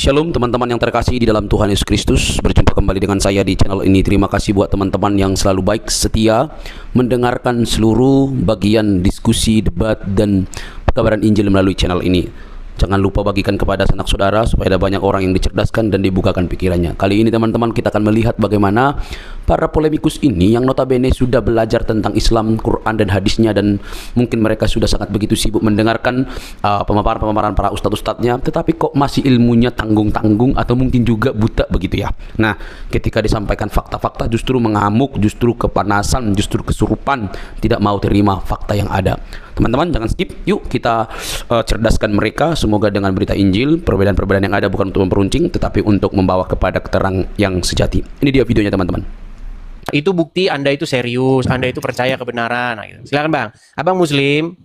Shalom teman-teman yang terkasih di dalam Tuhan Yesus Kristus. Berjumpa kembali dengan saya di channel ini. Terima kasih buat teman-teman yang selalu baik setia mendengarkan seluruh bagian diskusi, debat, dan pekabaran Injil melalui channel ini. Jangan lupa bagikan kepada sanak saudara supaya ada banyak orang yang dicerdaskan dan dibukakan pikirannya. Kali ini teman-teman kita akan melihat bagaimana para polemikus ini yang notabene sudah belajar tentang Islam, Quran dan hadisnya, dan mungkin mereka sudah sangat begitu sibuk mendengarkan pemaparan-pemaparan para ustadz-ustadznya, tetapi kok masih ilmunya tanggung-tanggung atau mungkin juga buta begitu ya. Nah, ketika disampaikan fakta-fakta justru mengamuk, justru kepanasan, justru kesurupan, tidak mau terima fakta yang ada. Teman-teman jangan skip, yuk kita cerdaskan mereka. Semoga dengan berita Injil, perbedaan-perbedaan yang ada bukan untuk memperuncing, tetapi untuk membawa kepada keterang yang sejati. Ini dia videonya teman-teman. Itu bukti Anda itu serius, Anda itu percaya kebenaran. Nah, gitu. Silakan Bang. Abang Muslim?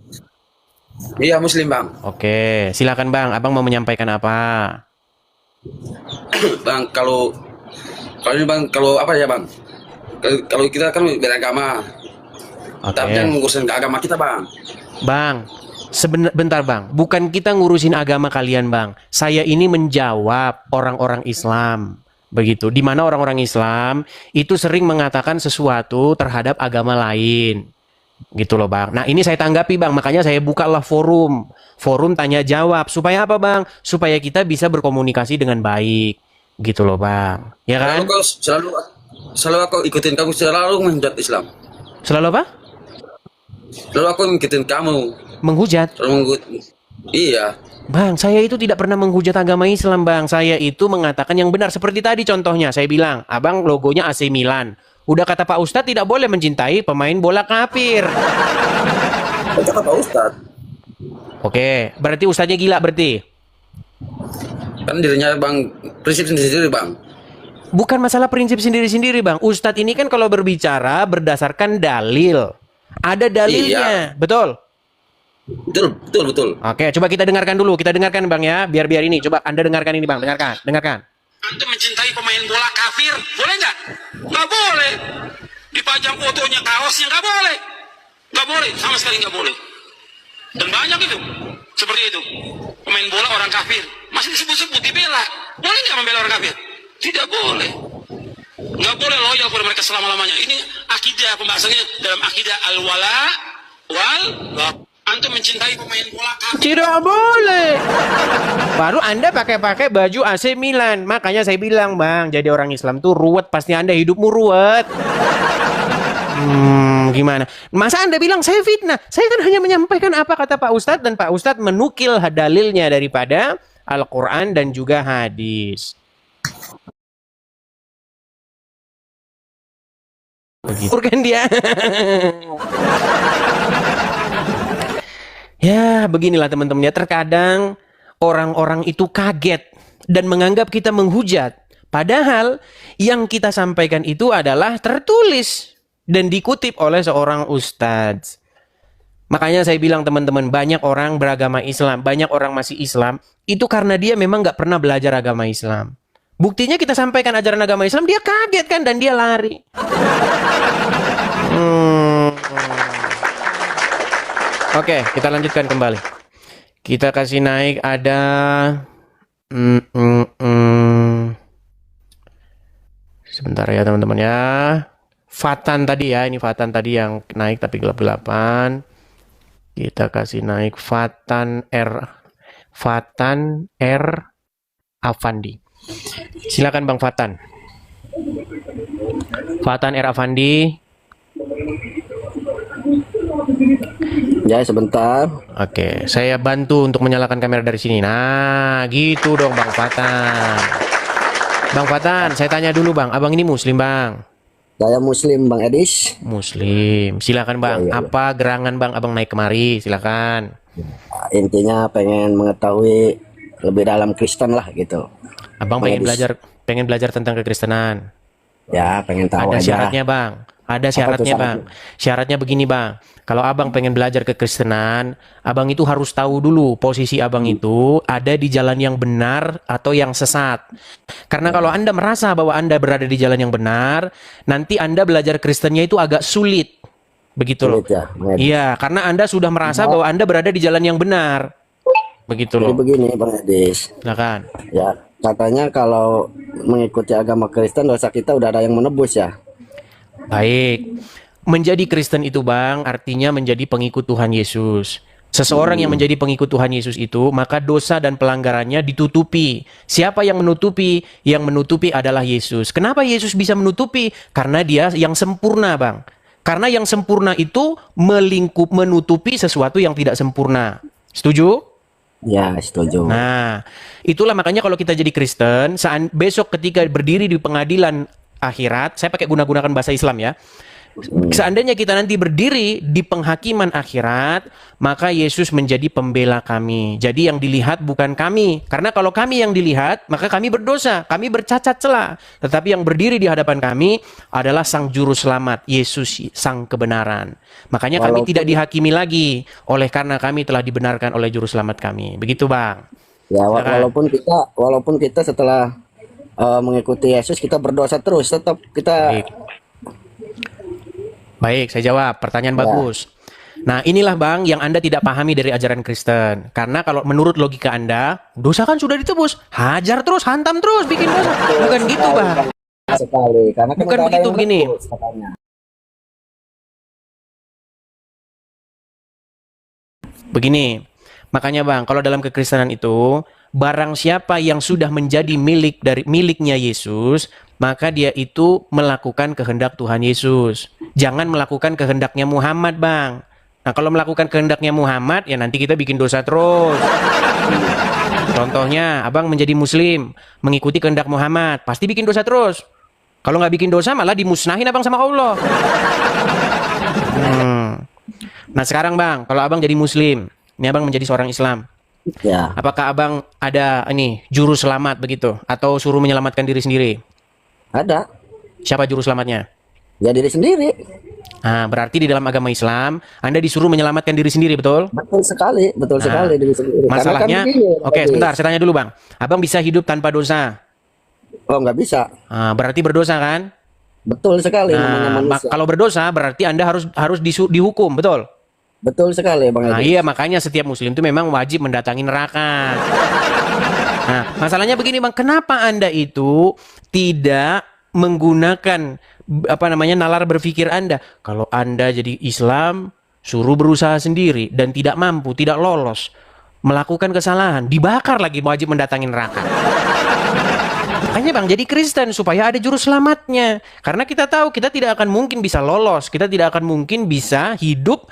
Iya Muslim Bang. Oke, silakan Bang. Abang mau menyampaikan apa? Bang, kalau ini Bang, kalau apa ya Bang? Kalau kita kan beragama, tapi yang ngurusin ke agama kita Bang. Bang, bentar Bang. Bukan kita ngurusin agama kalian Bang. Saya ini menjawab orang-orang Islam. Begitu, di mana orang-orang Islam itu sering mengatakan sesuatu terhadap agama lain. Gitu loh Bang. Nah ini saya tanggapi Bang, makanya saya bukalah forum tanya jawab. Supaya apa Bang? Supaya kita bisa berkomunikasi dengan baik. Gitu loh Bang. Ya kan? Selalu aku ikutin kamu, selalu menghujat Islam. Selalu apa? Selalu aku ngikutin kamu. Menghujat? Iya. Bang, saya itu tidak pernah menghujat agama Islam Bang. Saya itu mengatakan yang benar. Seperti tadi contohnya, saya bilang, abang logonya AC Milan. Udah kata Pak Ustadz tidak boleh mencintai pemain bola kafir. Kata Pak Ustadz. Oke, berarti Ustadznya gila berarti. Kan dirinya Bang, prinsip sendiri Bang. Bukan masalah prinsip sendiri-sendiri Bang. Ustadz ini kan kalau berbicara berdasarkan dalil. Ada dalilnya, iya. Betul? Betul. Oke, coba kita dengarkan dulu. Kita dengarkan Bang ya, biar ini. Coba Anda dengarkan ini Bang, dengarkan. Antum mencintai pemain bola kafir, boleh nggak? Nggak boleh. Dipajang fotonya, kaosnya, nggak boleh. Nggak boleh, sama sekali nggak boleh. Dan banyak itu, seperti itu. Pemain bola orang kafir, masih disebut-sebut, dibela. Boleh nggak membela orang kafir? Tidak boleh. Nggak boleh loyal kepada mereka selama-lamanya. Ini akidah, pembahasannya dalam akidah al-wala wal. Antum mencintai pemain bola kafir. Tidak boleh. Baru Anda pakai baju AC Milan. Makanya saya bilang Bang, jadi orang Islam tuh ruwet. Pasti Anda hidupmu ruwet. Gimana? Masa Anda bilang saya fitnah? Saya kan hanya menyampaikan apa kata Pak Ustadz. Dan Pak Ustadz menukil dalilnya daripada Al-Quran dan juga hadis. Begitu kan dia. Ya, beginilah teman-teman ya. Terkadang orang-orang itu kaget dan menganggap kita menghujat. Padahal yang kita sampaikan itu adalah tertulis dan dikutip oleh seorang ustadz. Makanya saya bilang teman-teman, banyak orang beragama Islam, banyak orang masih Islam, itu karena dia memang nggak pernah belajar agama Islam. Buktinya kita sampaikan ajaran agama Islam, dia kaget kan dan dia lari. Oke, kita lanjutkan kembali. Kita kasih naik ada sebentar ya teman-teman ya. Fatan tadi ya, ini Fatan tadi yang naik tapi gelap-gelapan. Kita kasih naik Fatan R Afandi. Silakan Bang Fatan. Fatan R Afandi. Ya sebentar. Oke, saya bantu untuk menyalakan kamera dari sini. Nah, gitu dong Bang Fatan. Bang Fatan, saya tanya dulu Bang, abang ini Muslim Bang? Saya Muslim Bang Edis. Muslim, silakan Bang. Ya. Apa gerangan Bang abang naik kemari? Silakan. Intinya pengen mengetahui lebih dalam Kristen lah gitu. Abang pengen belajar tentang kekristenan. Ya, pengen tahu Ada aja. syaratnya Bang. Ada syaratnya Bang. Syaratnya begini Bang. Kalau abang pengen belajar kekristenan, abang itu harus tahu dulu posisi abang itu ada di jalan yang benar atau yang sesat. Karena kalau Anda merasa bahwa Anda berada di jalan yang benar, nanti Anda belajar Kristennya itu agak sulit. Begitu loh. Iya, karena Anda sudah merasa bahwa Anda berada di jalan yang benar. Begitu loh. Jadi begini Bang Edis. Silakan. Ya, Katanya kalau mengikuti agama Kristen dosa kita udah ada yang menebus ya. Baik. Menjadi Kristen itu Bang, artinya menjadi pengikut Tuhan Yesus. Seseorang yang menjadi pengikut Tuhan Yesus itu, maka dosa dan pelanggarannya ditutupi. Siapa yang menutupi? Yang menutupi adalah Yesus. Kenapa Yesus bisa menutupi? Karena dia yang sempurna Bang. Karena yang sempurna itu menutupi sesuatu yang tidak sempurna. Setuju? Ya, setuju. Nah, itulah makanya kalau kita jadi Kristen, besok ketika berdiri di pengadilan akhirat, saya pakai gunakan bahasa Islam ya. Seandainya kita nanti berdiri di penghakiman akhirat, maka Yesus menjadi pembela kami. Jadi yang dilihat bukan kami. Karena kalau kami yang dilihat, maka kami berdosa, kami bercacat celah. Tetapi yang berdiri di hadapan kami adalah Sang Juru Selamat, Yesus Sang Kebenaran. Makanya kami tidak dihakimi lagi, oleh karena kami telah dibenarkan oleh Juru Selamat kami. Begitu Bang. Ya, walaupun kita setelah mengikuti Yesus kita berdosa terus, tetap kita. Baik, saya jawab. Pertanyaan bagus. Nah, inilah Bang yang Anda tidak pahami dari ajaran Kristen. Karena kalau menurut logika Anda, dosa kan sudah ditebus. Hajar terus, hantam terus, bikin dosa. Bukan gitu Bang. Sekali, karena Bukan begitu begini. Begini, makanya Bang, kalau dalam kekristenan itu, barang siapa yang sudah menjadi miliknya Yesus, maka dia itu melakukan kehendak Tuhan Yesus. Jangan melakukan kehendaknya Muhammad, Bang. Nah, kalau melakukan kehendaknya Muhammad, ya nanti kita bikin dosa terus. Contohnya, Abang menjadi Muslim, mengikuti kehendak Muhammad, pasti bikin dosa terus. Kalau nggak bikin dosa, malah dimusnahin Abang sama Allah. Nah, sekarang Bang, kalau Abang jadi Muslim, ini Abang menjadi seorang Islam. Ya. Apakah Abang ada juru selamat begitu? Atau suruh menyelamatkan diri sendiri? Ada. Siapa juru selamatnya? Ya diri sendiri. Nah, berarti di dalam agama Islam, Anda disuruh menyelamatkan diri sendiri, betul? Betul sekali diri sendiri. Masalahnya, oke, sebentar, saya tanya dulu Bang. Abang bisa hidup tanpa dosa? Oh, nggak bisa. Nah, berarti berdosa kan? Betul sekali namanya manusia. Kalau berdosa, berarti Anda harus dihukum, betul? Betul sekali Bang Nah, Edi. iya, makanya setiap Muslim itu memang wajib mendatangi neraka. Nah, masalahnya begini Bang, kenapa Anda itu tidak menggunakan nalar berpikir Anda? Kalau Anda jadi Islam, suruh berusaha sendiri dan tidak mampu, tidak lolos, melakukan kesalahan, dibakar lagi, wajib mendatangi neraka. Makanya Bang, jadi Kristen supaya ada juru selamatnya. Karena kita tahu kita tidak akan mungkin bisa lolos, kita tidak akan mungkin bisa hidup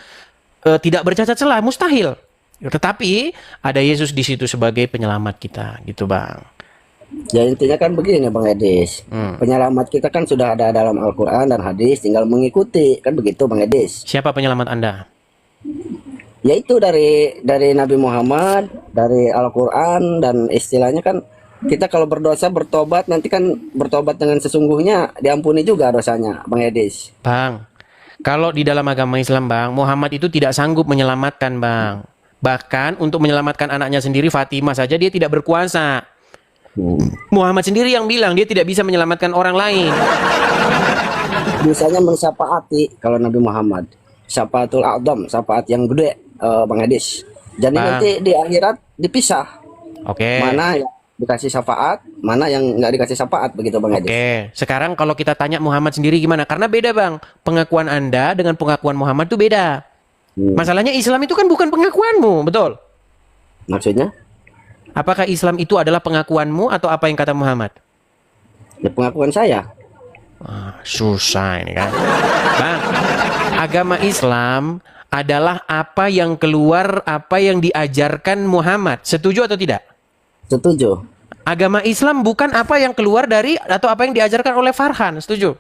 tidak bercacat celah, mustahil. Tetapi ada Yesus di situ sebagai penyelamat kita, gitu Bang. Ya intinya kan begini Bang Edis. Penyelamat kita kan sudah ada dalam Al-Quran dan hadis, tinggal mengikuti, kan begitu Bang Edis. Siapa penyelamat Anda? Yaitu dari Nabi Muhammad, dari Al-Quran, dan istilahnya kan kita kalau berdosa bertobat, nanti kan bertobat dengan sesungguhnya diampuni juga dosanya Bang Edis. Bang, kalau di dalam agama Islam Bang, Muhammad itu tidak sanggup menyelamatkan Bang. Bahkan untuk menyelamatkan anaknya sendiri, Fatimah saja dia tidak berkuasa. Muhammad sendiri yang bilang dia tidak bisa menyelamatkan orang lain. Bisanya mensyafaati kalau Nabi Muhammad. Syafaatul a'zam, syafaat yang gede Bang Edis. Jadi Bang, nanti di akhirat dipisah. Oke. Mana yang dikasih syafaat, mana yang nggak dikasih syafaat, begitu Bang Edis. Oke, sekarang kalau kita tanya Muhammad sendiri gimana? Karena beda Bang, pengakuan Anda dengan pengakuan Muhammad itu beda. Masalahnya Islam itu kan bukan pengakuanmu, betul? Maksudnya? Apakah Islam itu adalah pengakuanmu atau apa yang kata Muhammad? Ya pengakuan saya. Susah ini kan. Bang, agama Islam adalah apa yang keluar, apa yang diajarkan Muhammad. Setuju atau tidak? Setuju. Agama Islam bukan apa yang keluar dari atau apa yang diajarkan oleh Farhan. Setuju?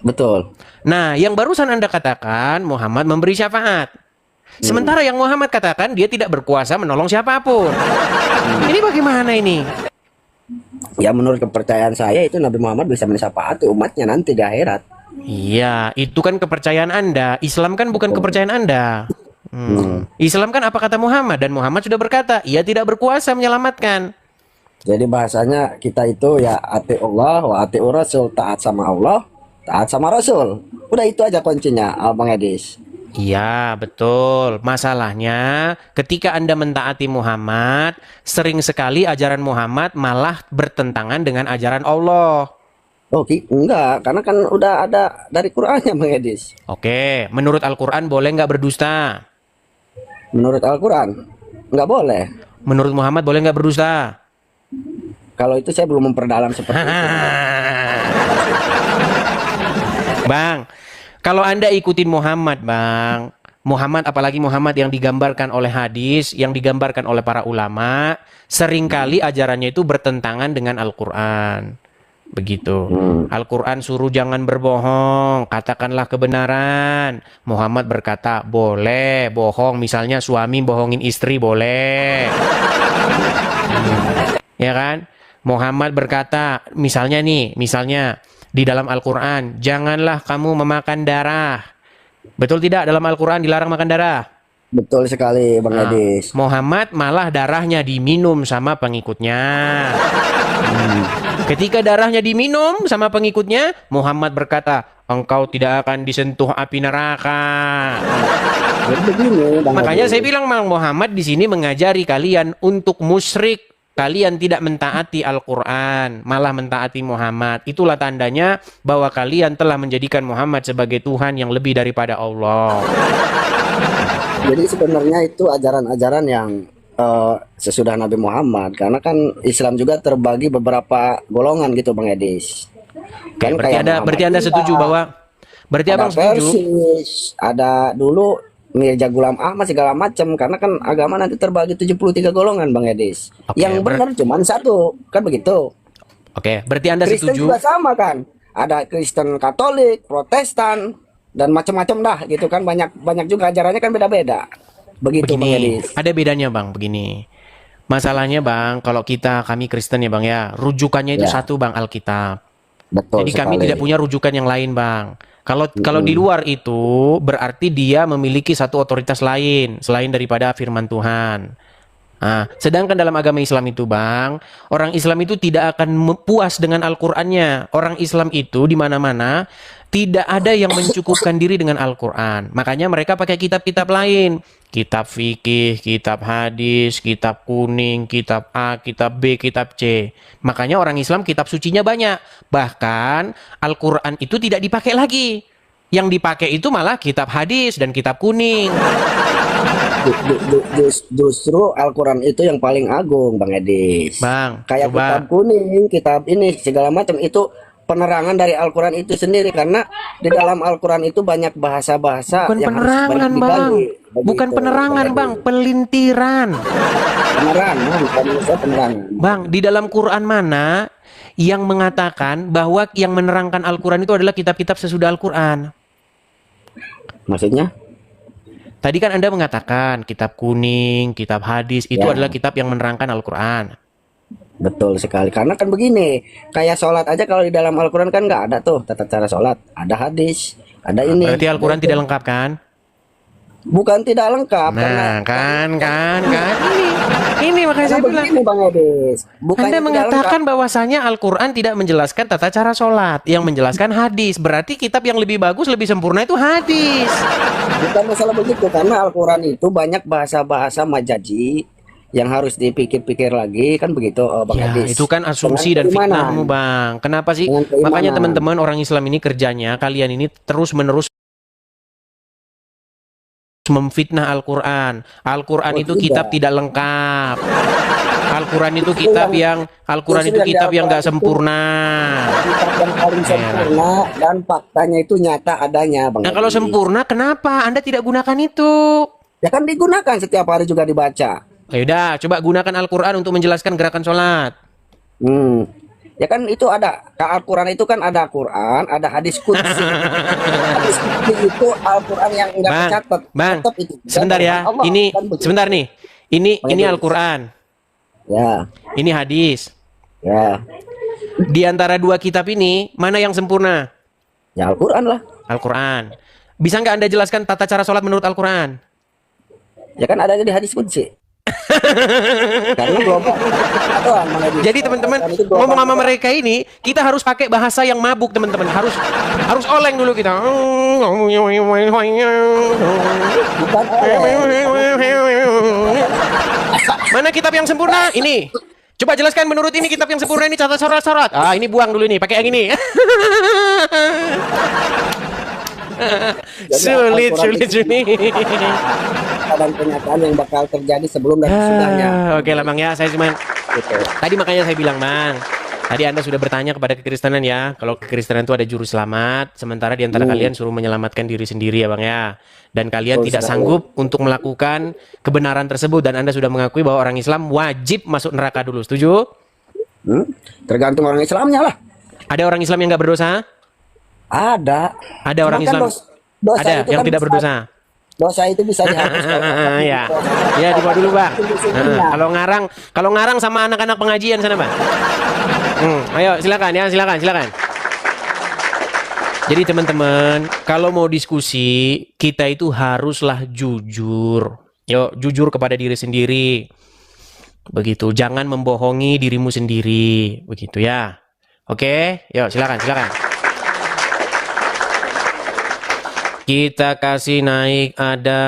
Betul. Nah, yang barusan Anda katakan Muhammad memberi syafaat. Sementara yang Muhammad katakan dia tidak berkuasa menolong siapapun. Ini bagaimana ini? Ya menurut kepercayaan saya itu Nabi Muhammad bisa mensyafaati umatnya nanti di akhirat. Iya, itu kan kepercayaan Anda. Islam kan bukan kepercayaan Anda. Islam kan apa kata Muhammad, dan Muhammad sudah berkata ia tidak berkuasa menyelamatkan. Jadi bahasanya kita itu ya ati Allah wa ati Rasul, taat sama Allah, taat sama Rasul. Udah itu aja kuncinya Bang Edis. Iya, betul. Masalahnya, ketika Anda mentaati Muhammad, sering sekali ajaran Muhammad malah bertentangan dengan ajaran Allah. Oh, enggak, karena kan udah ada dari Qur'annya, Bang Edis. Oke, menurut Al-Quran boleh nggak berdusta? Menurut Al-Quran, nggak boleh. Menurut Muhammad boleh nggak berdusta? Kalau itu saya belum memperdalam seperti itu. Bang, kalau Anda ikutin Muhammad, Bang, Muhammad, apalagi Muhammad yang digambarkan oleh hadis, yang digambarkan oleh para ulama, seringkali ajarannya itu bertentangan dengan Al-Quran. Begitu. Al-Quran suruh jangan berbohong, katakanlah kebenaran. Muhammad berkata, boleh bohong, misalnya suami bohongin istri, boleh. Ya kan? Muhammad berkata, misalnya di dalam Al-Quran, janganlah kamu memakan darah. Betul tidak dalam Al-Quran dilarang makan darah? Betul sekali, Bang Edis. Muhammad malah darahnya diminum sama pengikutnya. Ketika darahnya diminum sama pengikutnya, Muhammad berkata, engkau tidak akan disentuh api neraka. Jadi begini, Bang Makanya Edis. saya bilang, Bang Muhammad di sini mengajari kalian untuk musyrik. Kalian tidak mentaati Al-Quran, malah mentaati Muhammad. Itulah tandanya bahwa kalian telah menjadikan Muhammad sebagai Tuhan yang lebih daripada Allah. Jadi sebenarnya itu ajaran-ajaran yang sesudah Nabi Muhammad, karena kan Islam juga terbagi beberapa golongan gitu, Bang Edis. Oke, berarti Anda setuju bahwa berarti ada Abang setuju? Persis, ada dulu Mirza Ghulam Ahmad segala macam, karena kan agama nanti terbagi 73 golongan, Bang Edis. Oke, Yang benar cuma satu, kan begitu. Oke, berarti Anda Kristen setuju? juga sama kan? Ada Kristen Katolik, Protestan, dan macam-macam dah gitu kan, banyak juga ajarannya kan beda-beda. Begitu, Bang Begini, Edis. ada bedanya Bang, begini. Masalahnya Bang, kalau kami Kristen ya Bang ya, rujukannya itu Ya. satu Bang, Alkitab. Betul Jadi kami sekali. tidak punya rujukan yang lain Bang. Kalau di luar itu berarti dia memiliki satu otoritas lain selain daripada firman Tuhan. Nah, sedangkan dalam agama Islam itu Bang, orang Islam itu tidak akan puas dengan Al-Qur'annya. Orang Islam itu di mana-mana tidak ada yang mencukupkan diri dengan Al-Qur'an. Makanya mereka pakai kitab-kitab lain. Kitab fikih, kitab hadis, kitab kuning, kitab A, kitab B, kitab C. Makanya orang Islam kitab sucinya banyak. Bahkan Al-Qur'an itu tidak dipakai lagi. Yang dipakai itu malah kitab hadis dan kitab kuning. Justru Al-Quran itu yang paling agung, Bang Edis. Bang, Kayak coba. kitab kuning, kitab ini segala macam itu penerangan dari Al-Quran itu sendiri, karena di dalam Al-Quran itu banyak bahasa-bahasa Bukan yang harus penerangan, banyak Bang. digali. Bukan Begitu, penerangan, Bang. Pelintiran. Penerangan, bukan maksudnya penerangan. Bang, di dalam Quran mana yang mengatakan bahwa yang menerangkan Al-Quran itu adalah kitab-kitab sesudah Al-Quran? Maksudnya? Tadi kan Anda mengatakan kitab kuning, kitab hadis, itu Ya. adalah kitab yang menerangkan Al-Quran. Betul sekali. Karena kan begini, kayak sholat aja kalau di dalam Al-Quran kan nggak ada tuh tata cara sholat. Ada hadis, ada ini. Berarti Al-Quran ada tidak itu. lengkap kan? Bukan tidak lengkap. Nah, kan. Ini makanya Karena saya bilang. begini, Bang Edis. Bukannya Anda tidak mengatakan lengkap. bahwasanya Al-Quran tidak menjelaskan tata cara sholat, yang menjelaskan hadis. Berarti kitab yang lebih bagus, lebih sempurna itu hadis. Bukan masalah begitu, karena Al-Quran itu banyak bahasa-bahasa majazi yang harus dipikir-pikir lagi, kan begitu, Bang Ya, Edis. itu kan asumsi dan Dengan keimanan. fitnahmu, Bang. Kenapa sih? Dengan keimanan. Makanya teman-teman orang Islam ini kerjanya, kalian ini terus-menerus memfitnah Al-Quran. Al-Quran Oh, itu tidak. kitab tidak lengkap. Al-Quran itu kitab yang justru yang di nggak Al-Quran sempurna. Kitab yang paling sempurna dan faktanya itu nyata adanya, Bang Nah, kalau Edis. sempurna, kenapa Anda tidak gunakan itu? Ya kan digunakan setiap hari juga dibaca. Yaudah, coba gunakan Al-Quran untuk menjelaskan gerakan sholat. Ya kan itu ada Al-Quran itu kan ada Quran, ada hadis qudsi. Hadis qudsi itu Al-Quran yang enggak Bang, tercatat. Bang, Tetap itu. sebentar ya. Allah, Ini kan begitu. sebentar nih. Ini Edis. Al-Quran. Ya, Ini hadis. ya. Di antara dua kitab ini, mana yang sempurna? Ya Al-Quran lah. Al-Quran. Bisa nggak Anda jelaskan tata cara sholat menurut Al-Quran? Ya kan adanya di hadis qudsi. Karena global. Tuhan, mana bisa. Jadi teman-teman Itu global. ngomong sama mereka ini, kita harus pakai bahasa yang mabuk teman-teman. Harus oleng dulu kita. Bukan Mana kitab yang sempurna? Ini. Coba jelaskan menurut ini kitab yang sempurna ini catat syarat-syarat. Ah, ini buang dulu nih, pakai yang ini. sulit. dan kenyataan yang bakal terjadi sebelum dan sesudahnya. Oke lah Bang ya, saya cuman Gitu. tadi makanya saya bilang Bang. Tadi Anda sudah bertanya kepada kekristenan ya, kalau kekristenan itu ada juru selamat, sementara di antara kalian suruh menyelamatkan diri sendiri ya Bang ya. Dan kalian Betul tidak sekali. sanggup untuk melakukan kebenaran tersebut dan Anda sudah mengakui bahwa orang Islam wajib masuk neraka dulu. Setuju? Tergantung orang Islamnya lah. Ada orang Islam yang nggak berdosa? Ada. Ada orang Cuman kan Islam. dosa Ada itu yang kan tidak bisa- berdosa. Dosa itu bisa dihapus. Ya. Ya, dibawa dulu, Bang. Kalau ngarang sama anak-anak pengajian sana, Bang. Ayo, silakan. Jadi teman-teman, kalau mau diskusi, kita itu haruslah jujur. Yuk, jujur kepada diri sendiri. Begitu, jangan membohongi dirimu sendiri. Begitu ya. Oke, yuk silakan. Kita kasih naik ada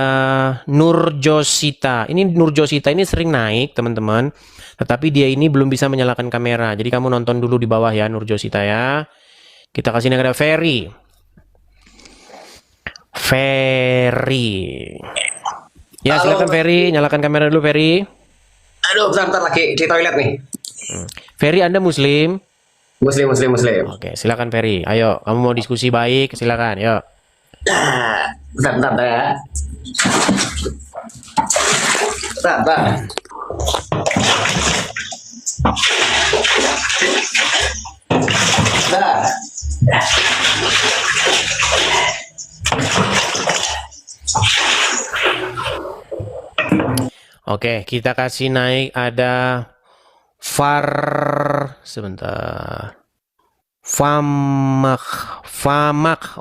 Nurjosita. Ini Nurjosita ini sering naik, teman-teman. Tetapi dia ini belum bisa menyalakan kamera. Jadi kamu nonton dulu di bawah ya, Nurjosita ya. Kita kasih naik ada Ferry. Ya, silakan Ferry, nyalakan kamera dulu Ferry. Aduh, bentar lagi di toilet nih. Ferry, Anda Muslim? Muslim. Oke, silakan Ferry. Ayo, kamu mau diskusi baik, silakan. Yuk. Bentar ya. Bentar. Oke, kita kasih naik ada sebentar. Famak.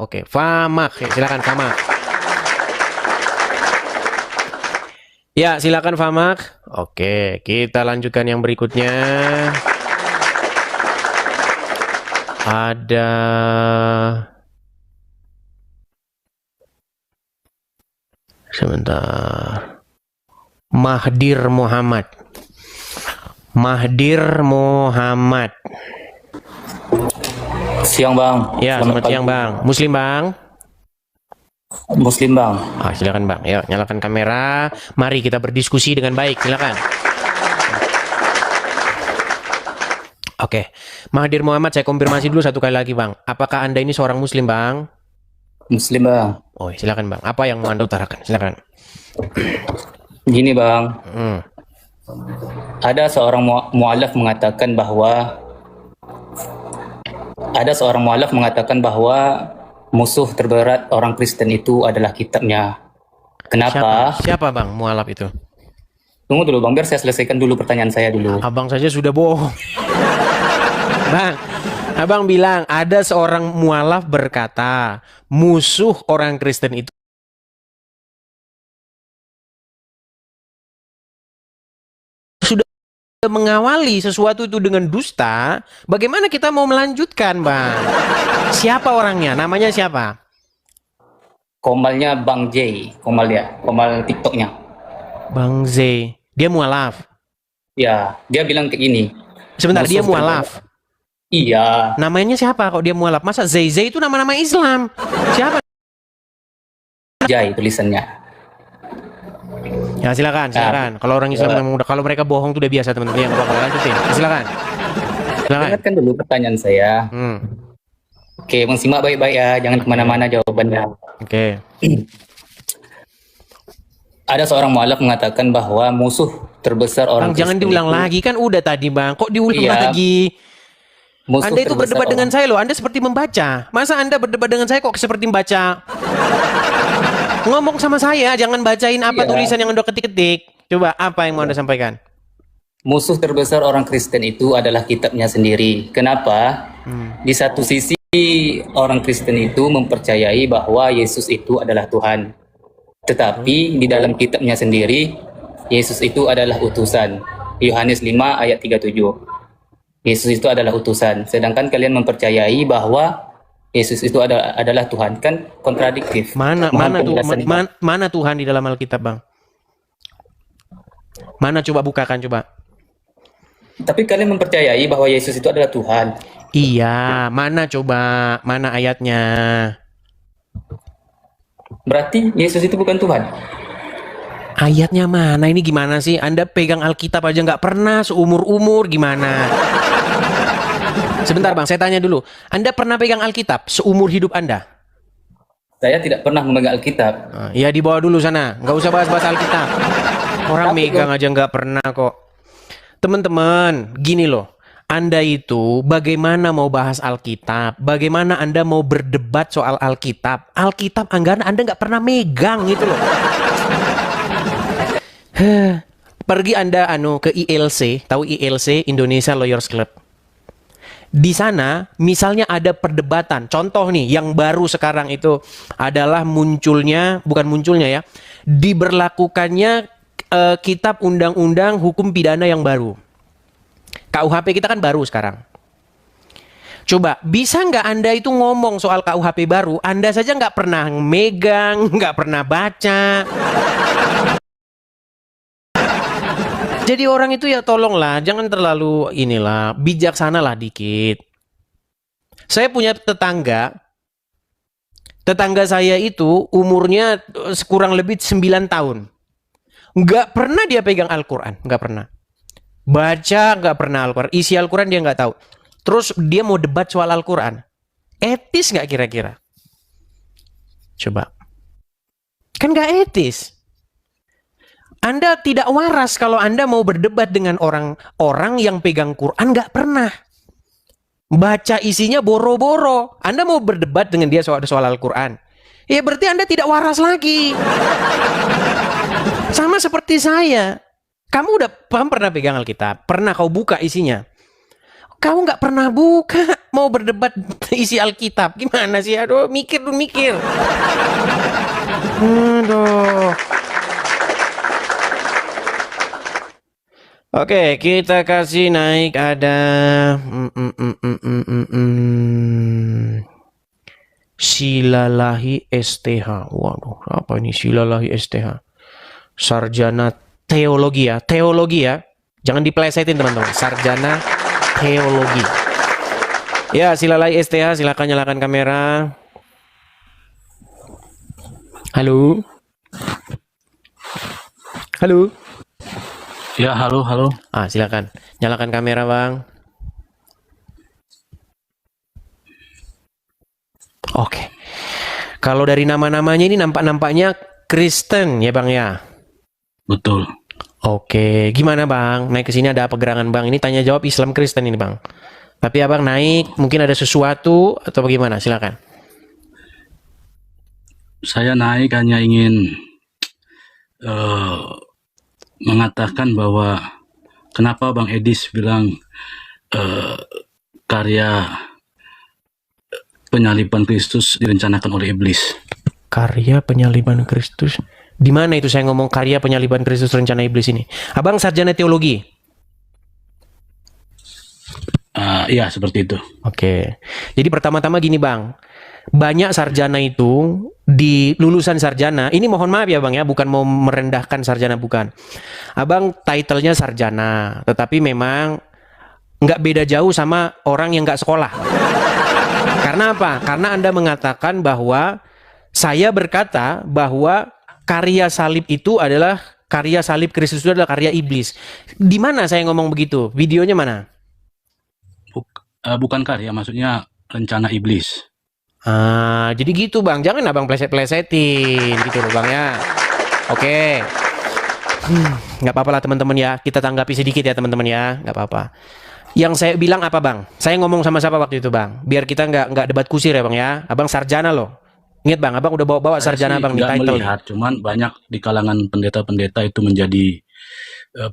Oke, Famak. Ya, silakan Famak. Ya, silakan Famak. Oke, kita lanjutkan yang berikutnya. Ada sebentar. Mahdir Muhammad. Siang Bang. Ya, selamat siang Bang. Muslim Bang? Muslim Bang. Silakan Bang. Yuk, nyalakan kamera. Mari kita berdiskusi dengan baik. Silakan. Oke. Mahdir Muhammad, saya konfirmasi dulu satu kali lagi Bang. Apakah Anda ini seorang Muslim Bang? Muslim Bang. Oh, silakan Bang. Apa yang mau Anda utarakan? Silakan. Gini Bang. Hmm. Ada seorang mu'alaf mengatakan bahwa musuh terberat orang Kristen itu adalah kitabnya. Kenapa? Siapa Bang mualaf itu? Tunggu dulu Bang, biar saya selesaikan dulu pertanyaan saya dulu. Abang saja sudah bohong. Bang, Abang bilang ada seorang mualaf berkata, musuh orang Kristen itu sudah mengawali sesuatu itu dengan dusta. Bagaimana kita mau melanjutkan, Bang? Siapa orangnya? Namanya siapa? Komalnya Bang J, Komal TikToknya. Bang Z. Dia mualaf. Ya, dia bilang kayak gini. Sebentar, dia Musuh mualaf. Iya, Namanya siapa kok dia mualaf? Masa Zai itu nama-nama Islam? Siapa? J tulisannya. Ya silakan. Kalau orang Islam memang udah, kalau mereka bohong itu udah biasa teman-teman. Ya nggak apa-apa, lanjutin. Silakan. Dengarkan dulu pertanyaan saya. Oke, Bang simak baik-baik ya, jangan kemana-mana jawabannya. Oke. Ada seorang mu'alaf mengatakan bahwa musuh terbesar orang Bang, jangan Kristen diulang itu- lagi, kan udah tadi Bang. Kok diulang Iya. lagi? Musuh Anda itu terbesar berdebat dengan orang- saya loh. Anda seperti membaca. Masa Anda berdebat dengan saya kok seperti membaca? Ngomong sama saya, jangan bacain apa Iya. tulisan yang Anda ketik-ketik. Coba, apa yang mau Anda sampaikan? Musuh terbesar orang Kristen itu adalah kitabnya sendiri. Kenapa? Di satu sisi orang Kristen itu mempercayai bahwa Yesus itu adalah Tuhan. Tetapi di dalam kitabnya sendiri Yesus itu adalah utusan. Yohanes 5 ayat 37. Yesus itu adalah utusan. Sedangkan kalian mempercayai bahwa Yesus itu adalah Tuhan. Kan kontradiktif. Mana Mohon tuh penjelasan, Bang. mana Tuhan di dalam Alkitab, Bang? Mana, coba bukakan coba. Tapi kalian mempercayai bahwa Yesus itu adalah Tuhan. Iya, mana coba? Mana ayatnya? Berarti Yesus itu bukan Tuhan. Ayatnya mana? Ini gimana sih? Anda pegang Alkitab aja nggak pernah seumur-umur, gimana? Sebentar Bang, saya tanya dulu. Anda pernah pegang Alkitab seumur hidup Anda? Saya tidak pernah memegang Alkitab. Nah, ya dibawa dulu sana. Nggak usah bahas-bahas Alkitab. Orang megang aja nggak pernah kok. Teman-teman, gini loh. Anda itu bagaimana mau bahas Alkitab? Bagaimana Anda mau berdebat soal Alkitab? Alkitab anggaran Anda nggak pernah megang gitu loh. Pergi Anda ke ILC, tahu ILC, Indonesia Lawyers Club. Di sana misalnya ada perdebatan. Contoh nih yang baru sekarang itu adalah diberlakukannya kitab undang-undang hukum pidana yang baru. KUHP kita kan baru sekarang. Coba, bisa nggak Anda itu ngomong soal KUHP baru, Anda saja nggak pernah megang, nggak pernah baca. Jadi orang itu ya tolonglah, jangan terlalu bijaksanalah dikit. Saya punya tetangga saya itu umurnya kurang lebih 9 tahun. Nggak pernah dia pegang Al-Quran, nggak pernah. Baca nggak pernah Al-Quran, isi Al-Quran dia nggak tahu. Terus dia mau debat soal Al-Quran. Etis nggak kira-kira? Coba. Kan nggak etis. Anda tidak waras kalau Anda mau berdebat dengan orang yang pegang Quran nggak pernah. Baca isinya boro-boro. Anda mau berdebat dengan dia soal Al-Quran. Ya berarti Anda tidak waras lagi. Sama seperti saya. Kamu pernah pegang Alkitab? Pernah kau buka isinya? Kamu nggak pernah buka, mau berdebat isi Alkitab. Gimana sih? Aduh, mikir. Aduh. Oke, kita kasih naik ada Silalahi STH. Waduh, apa ini Silalahi STH? Sarjana teologi ya. Jangan dipelesetin teman-teman. Sarjana teologi. Ya, Silalahi STH, silakan nyalakan kamera. Halo. Ya, halo. Silakan. Nyalakan kamera, Bang. Oke. Kalau dari nama-namanya ini nampaknya Kristen ya, Bang ya? Betul. Oke, gimana Bang? Naik ke sini ada apa gerangan Bang? Ini tanya jawab Islam Kristen ini Bang. Tapi Abang naik, mungkin ada sesuatu atau bagaimana? Silakan. Saya naik hanya ingin mengatakan bahwa kenapa Bang Edis bilang karya penyaliban Kristus direncanakan oleh iblis. Karya penyaliban Kristus? Di mana itu saya ngomong karya penyaliban Kristus rencana iblis ini? Abang sarjana teologi? Iya, seperti itu. Oke. Jadi pertama-tama gini Bang. Banyak sarjana itu di lulusan sarjana, ini mohon maaf ya Bang ya, bukan mau merendahkan sarjana, bukan. Abang title-nya sarjana, tetapi memang nggak beda jauh sama orang yang nggak sekolah. Karena apa? Karena Anda mengatakan bahwa saya berkata bahwa karya salib itu adalah karya salib Kristus itu adalah karya iblis. Di mana saya ngomong begitu? Videonya mana? Bukan karya, maksudnya rencana iblis. Jadi gitu Bang, jangan Abang pleset-plesetin gitu loh Bang ya. Oke. Nggak apa-apa lah teman-teman ya, kita tanggapi sedikit ya teman-teman ya, nggak apa-apa. Yang saya bilang apa Bang? Saya ngomong sama siapa waktu itu Bang? Biar kita nggak debat kusir ya Bang ya. Abang sarjana loh. Ingat Bang, Abang udah bawa sarjana Bang di title. Melihat, cuman banyak di kalangan pendeta-pendeta itu menjadi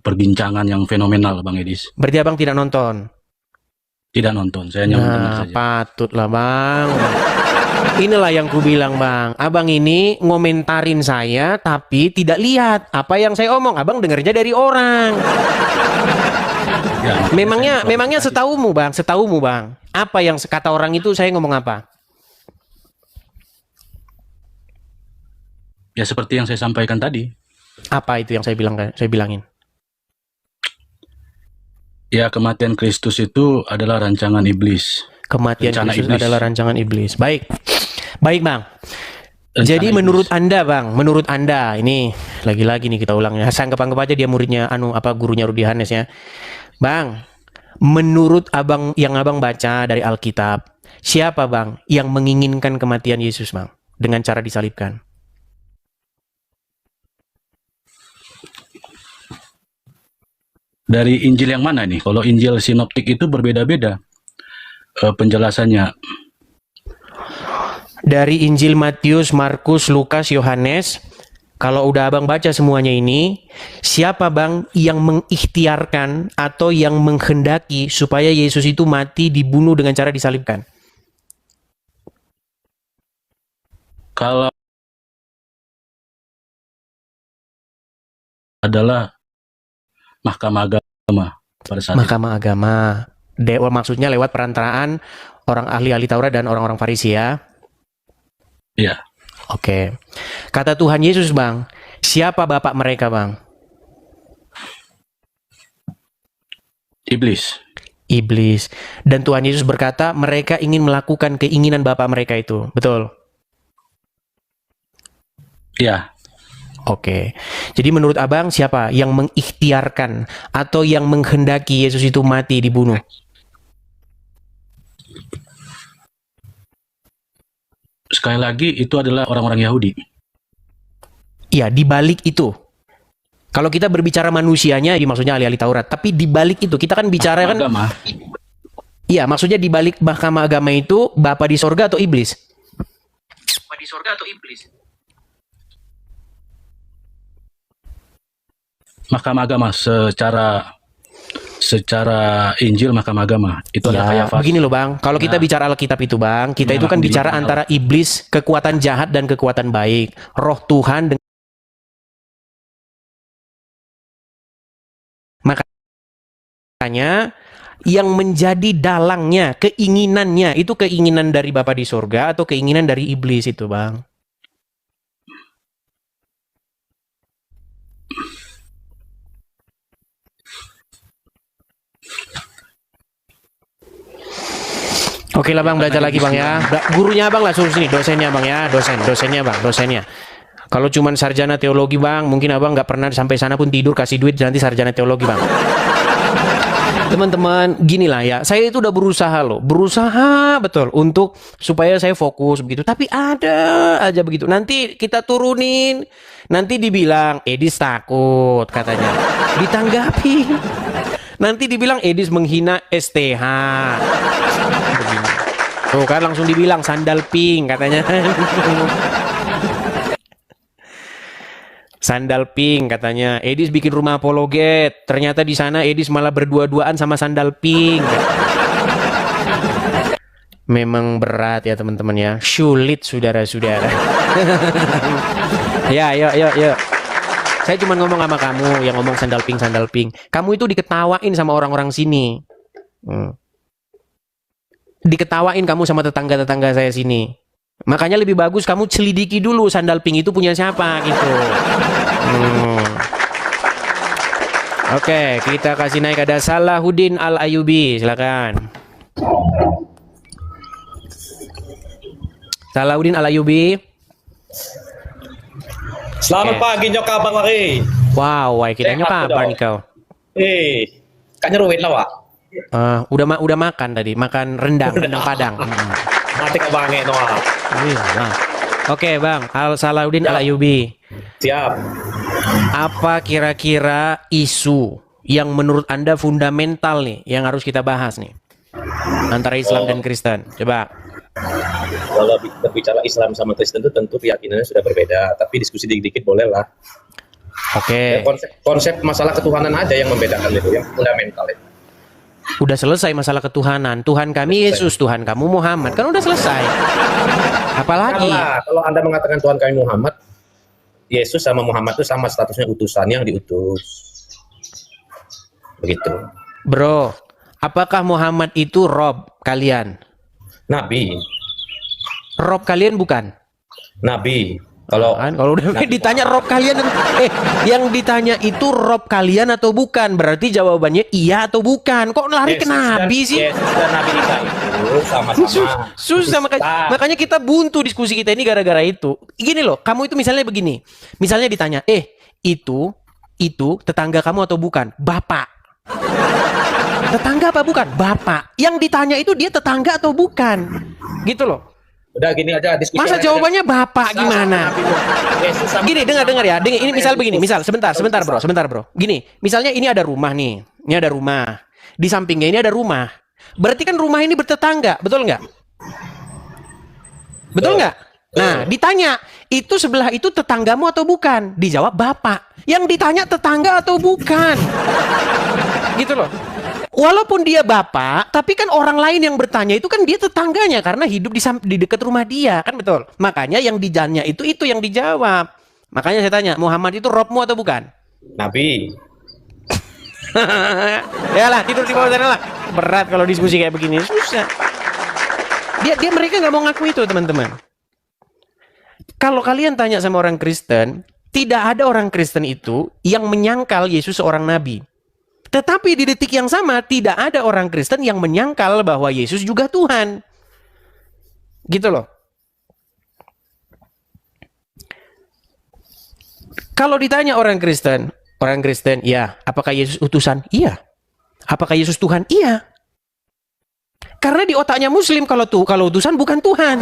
perbincangan yang fenomenal Bang Edis. Berarti Abang tidak nonton? Tidak nonton, saya hanya mendengar saja. Patutlah Bang. Inilah yang ku bilang bang, abang ini ngomentarin saya tapi tidak lihat apa yang saya omong. Abang dengarnya dari orang. Ya, Memangnya setahumu bang, apa yang kata orang itu saya ngomong apa? ya seperti yang saya sampaikan tadi. Apa itu yang saya bilangin? Ya, kematian Kristus itu adalah rancangan iblis. Kematian Rencana Kristus iblis. adalah rancangan iblis. Baik bang. Rencana Jadi iblis. menurut anda, ini lagi-lagi nih kita ulang ya. Saya anggap aja dia muridnya gurunya Rudi Hanes ya. Bang, menurut abang yang abang baca dari Alkitab, siapa bang yang menginginkan kematian Yesus bang dengan cara disalibkan? Dari Injil yang mana nih? Kalau Injil sinoptik itu berbeda-beda penjelasannya. Dari Injil Matius, Markus, Lukas, Yohanes. Kalau udah abang baca semuanya ini, siapa bang yang mengikhtiarkan atau yang menghendaki supaya Yesus itu mati dibunuh dengan cara disalibkan? Kalau adalah Mahkamah Agama pada saat itu. Mahkamah Agama. Dewa maksudnya lewat perantaraan orang ahli-ahli Taurat dan orang-orang Farisi ya. Iya. Oke. Kata Tuhan Yesus bang, siapa bapak mereka bang? Iblis. Iblis. Dan Tuhan Yesus berkata mereka ingin melakukan keinginan bapak mereka itu. Betul? Iya. Oke. Jadi menurut abang siapa yang mengikhtiarkan atau yang menghendaki Yesus itu mati dibunuh? Sekali lagi itu adalah orang-orang Yahudi. Iya, di balik itu. Kalau kita berbicara manusianya, maksudnya ahli-ahli Taurat. Tapi di balik itu, kita kan bicara kan... Agama. Iya, maksudnya di balik mahkamah agama itu, Bapa di sorga atau iblis? Bapa di sorga atau iblis? Mahkamah Agama secara Injil Mahkamah Agama itu ada Ya, Kayafas. begini loh bang, kalau kita bicara Alkitab itu bang, kita itu kan Memang bicara di- antara iblis, kekuatan jahat dan kekuatan baik, roh Tuhan dengan makanya yang menjadi dalangnya, keinginannya itu keinginan dari Bapa di sorga atau keinginan dari iblis itu bang. Oke lah bang, belajar lagi bang ya. Gurunya bang lah suruh sini, dosennya bang ya, dosennya. Kalau cuman sarjana teologi bang, mungkin abang nggak pernah sampai sana pun tidur kasih duit nanti sarjana teologi bang. Teman-teman, gini lah ya, saya itu udah berusaha betul untuk supaya saya fokus begitu. Tapi ada aja begitu. Nanti kita turunin, nanti dibilang Edis takut katanya, ditanggapi. Nanti dibilang Edis menghina STH. Begini. Tuh kan langsung dibilang sandal pink katanya. Sandal pink katanya. Edis bikin rumah apologet. Ternyata di sana Edis malah berdua-duaan sama sandal pink. Memang berat ya teman-teman ya. Sulit saudara-saudara. Ya, yuk. Saya cuma ngomong sama kamu yang ngomong sandal pink. Kamu itu diketawain sama orang-orang sini. Diketawain kamu sama tetangga-tetangga saya sini. Makanya lebih bagus kamu selidiki dulu sandal pink itu punya siapa gitu. Oke, kita kasih naik ada Salahuddin Al-Ayyubi, silakan. Salahuddin Al-Ayyubi. Selamat pagi nyokap Bang Waki. Wow, kita Sehat kabar dong. nih kau. Kan nyeruin lah Wak. Udah makan tadi, makan rendang Padang. Mati ke bange no Wak. Oke, Bang, Salahuddin Al-Ayyubi. Siap. Apa kira-kira isu yang menurut Anda fundamental nih yang harus kita bahas nih antara Islam dan Kristen? Coba. Kalau berbicara Islam sama Kristen itu tentu keyakinannya sudah berbeda, tapi diskusi dikit-dikit boleh lah. Oke. Ya, konsep masalah ketuhanan aja yang membedakan itu, yang fundamental itu. Udah selesai masalah ketuhanan. Tuhan kami Yesus, Tuhan kamu Muhammad. Kan udah selesai. Apalagi? Kalau Anda mengatakan Tuhan kami Muhammad, Yesus sama Muhammad itu sama statusnya utusan yang diutus. Begitu. Bro, apakah Muhammad itu Rob kalian? Nabi. Rob kalian bukan? Nabi. Kalau udah ditanya Rob kalian, yang ditanya itu Rob kalian atau bukan? Berarti jawabannya iya atau bukan. Kok lari ke Nabi sih? Yesus dan Nabi Isa itu sama-sama. Susah makanya kita buntu diskusi kita ini gara-gara itu. Gini loh, kamu itu misalnya begini. Misalnya ditanya, itu tetangga kamu atau bukan? Bapak. Tetangga apa bukan? Bapak. Yang ditanya itu dia tetangga atau bukan? Gitu loh. Udah gini aja diskusi. Masa jawabannya bapak gimana? Gini, dengar ya. Ini misal begini, sebentar bro. Gini, misalnya ini ada rumah nih. Ini ada rumah. Di sampingnya ini ada rumah. Berarti kan rumah ini bertetangga, betul nggak? Betul nggak? Nah, ditanya, itu sebelah itu tetanggamu atau bukan? Dijawab bapak. Yang ditanya tetangga atau bukan? Gitu loh. Walaupun dia bapak, tapi kan orang lain yang bertanya itu kan dia tetangganya karena hidup di dekat rumah dia, kan betul. Makanya yang ditanya itu yang dijawab. Makanya saya tanya, Muhammad itu Robmu atau bukan? Nabi. Ya lah, tidur di bawah sana lah. Berat kalau diskusi kayak begini, susah. Mereka nggak mau ngaku itu, teman-teman. Kalau kalian tanya sama orang Kristen, tidak ada orang Kristen itu yang menyangkal Yesus seorang nabi. Tetapi di detik yang sama tidak ada orang Kristen yang menyangkal bahwa Yesus juga Tuhan. Gitu loh. Kalau ditanya orang Kristen, ya, apakah Yesus utusan? Iya. Apakah Yesus Tuhan? Iya. Karena di otaknya Muslim kalau utusan bukan Tuhan.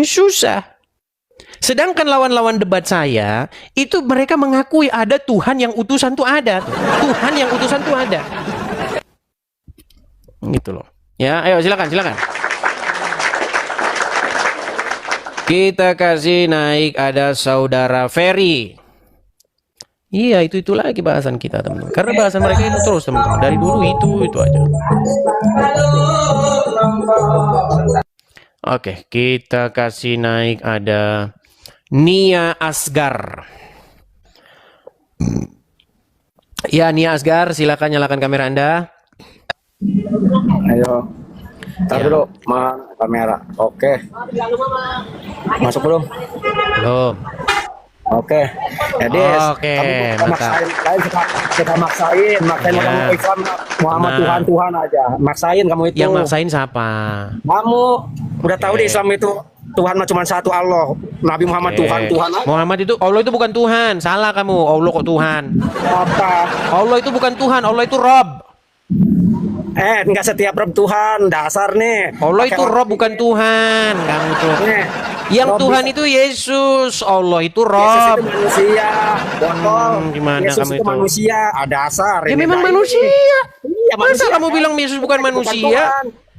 Susah. Sedangkan lawan-lawan debat saya, itu mereka mengakui ada Tuhan yang utusan tuh ada. Tuhan yang utusan tuh ada. Gitu loh. Ya, ayo silakan. Kita kasih naik ada saudara Ferry. Iya, itu lagi bahasan kita, teman-teman. Karena bahasan mereka itu terus, teman-teman. Dari dulu itu aja. Oke, kita kasih naik ada Nia Asgar. Ya, Nia Asgar, silakan nyalakan kamera Anda. Ayo. Tar dulu, kamera. Oke. Masuk belum? Belum. Oke. Jadi kamu kita maksain orang Islam Muhammad Tuhan aja. Maksain kamu itu. Yang maksain siapa? Kamu udah tahu di Islam itu Tuhan cuma satu, Allah. Nabi Muhammad Tuhan. Muhammad itu, Allah itu bukan Tuhan. Salah kamu. Allah kok Tuhan? Apa? Allah itu bukan Tuhan. Allah itu Rob. Enggak setiap Rob Tuhan. Dasar nih. Allah itu Rob bukan Tuhan. Kamu tuh. Yang Rob Tuhan itu Yesus. Allah itu Rob. Yesus itu manusia. Gimana Yesus kamu itu itu? Manusia. Dasar. Ya memang manusia. Iya, masa kamu bilang Yesus bukan manusia?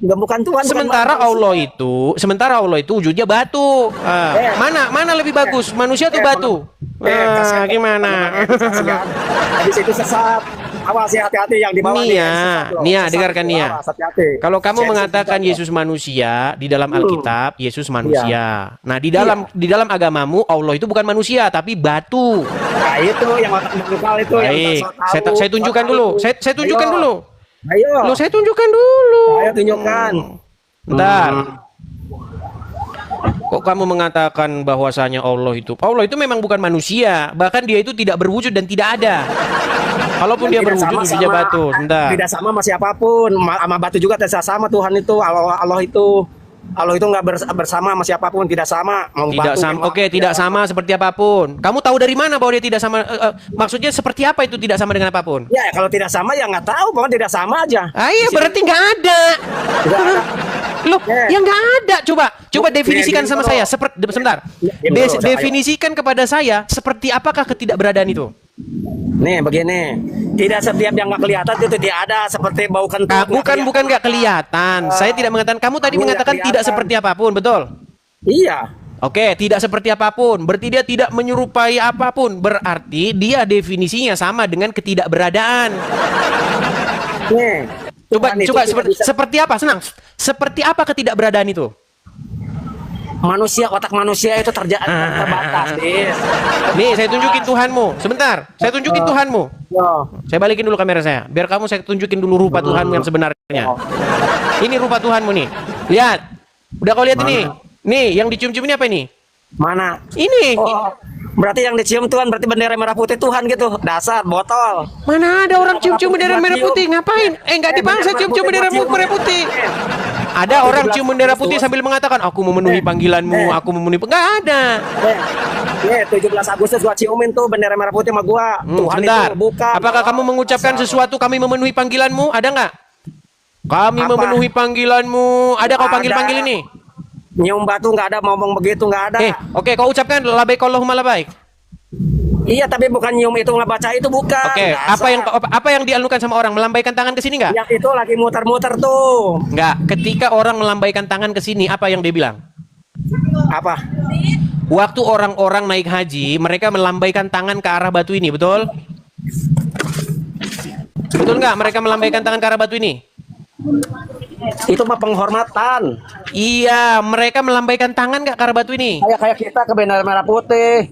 Bukan Tuhan. Sementara Allah itu wujudnya batu. Mana lebih bagus, manusia atau batu? Gimana? Habis itu sesat. Awas, hati-hati yang di bawah. Nia, dengarkan Nia. Kalau kamu mengatakan Yesus manusia di dalam Alkitab, Yesus manusia. Nah, di dalam agamamu Allah itu bukan manusia tapi batu. Nah, itu yang lokal itu. Baik, saya tunjukkan dulu. Saya tunjukkan dulu. Ayo. Saya tunjukkan dulu. Ayo tunjukkan. Bentar. Kok kamu mengatakan bahwasanya Allah itu memang bukan manusia, bahkan dia itu tidak berwujud dan tidak ada. Kalaupun dia berwujud wujudnya batu. Bentar. Tidak sama sama siapapun, sama batu juga tidak sama Tuhan itu. Allah itu nggak bersama sama siapapun, tidak sama. Tidak sama. Oke, tidak sama seperti apapun. Kamu tahu dari mana bahwa dia tidak sama? Maksudnya seperti apa itu tidak sama dengan apapun? Ya, kalau tidak sama ya nggak tahu, pokoknya tidak sama aja. Iya, berarti nggak ada. Loh, ya nggak ada. Coba definisikan sama saya. Sebentar. Definisikan kepada saya seperti apakah ketidakberadaan itu? Nih begini, tidak setiap yang nggak kelihatan itu tidak ada, seperti bau kentut. Bukan nggak kelihatan. Saya tidak mengatakan, kamu tadi mengatakan tidak seperti apapun, betul? Iya. Oke, tidak seperti apapun. Berarti dia tidak menyerupai apapun. Berarti dia definisinya sama dengan ketidakberadaan. Nih, Coba Tuhan itu coba tidak bisa- seperti apa? Senang. Seperti apa ketidakberadaan itu? manusia, otak manusia itu terbatas. Nih, saya tunjukin Tuhanmu. Sebentar, saya tunjukin Tuhanmu. Yo. Saya balikin dulu kamera saya. Biar kamu saya tunjukin dulu rupa Tuhanmu yang sebenarnya. Ini rupa Tuhanmu nih. Lihat. Udah kau lihat ini? Nih, yang dicium-cium ini apa ini? Mana? Ini. Oh, berarti yang dicium Tuhan berarti bendera merah putih Tuhan gitu. Dasar botol. Mana ada orang cium-cium bendera merah putih? Ngapain? Enggak dipaksa cium-cium bendera merah putih. Ada orang cium bendera putih sambil mengatakan, aku memenuhi panggilanmu, aku memenuhi. Enggak ada. Nih, 17 Agustus gua ciumin tuh bendera merah putih sama gua. Tuhan Sebentar. itu bukan. Apakah kamu mengucapkan sesuatu kami memenuhi panggilanmu? Ada nggak? Kami Apa? memenuhi panggilanmu. Ada kau Ada. panggil-panggil ini? Nyium batu nggak ada, ngomong begitu nggak ada. Oke, kau ucapkan labaik Allahumma labaik. Iya, tapi bukan nyium itu ngebaca itu bukan. Oke, Dasar. apa yang dialukan sama orang? Melambaikan tangan ke sini nggak? Yang itu lagi muter-muter tuh. Nggak. Ketika orang melambaikan tangan ke sini, apa yang dia bilang? Apa? Waktu orang-orang naik haji, mereka melambaikan tangan ke arah batu ini, betul? Betul nggak? Mereka melambaikan tangan ke arah batu ini? Itu mah penghormatan. Iya, mereka melambaikan tangan nggak ke arah batu ini? Kayak kita ke bendera merah putih.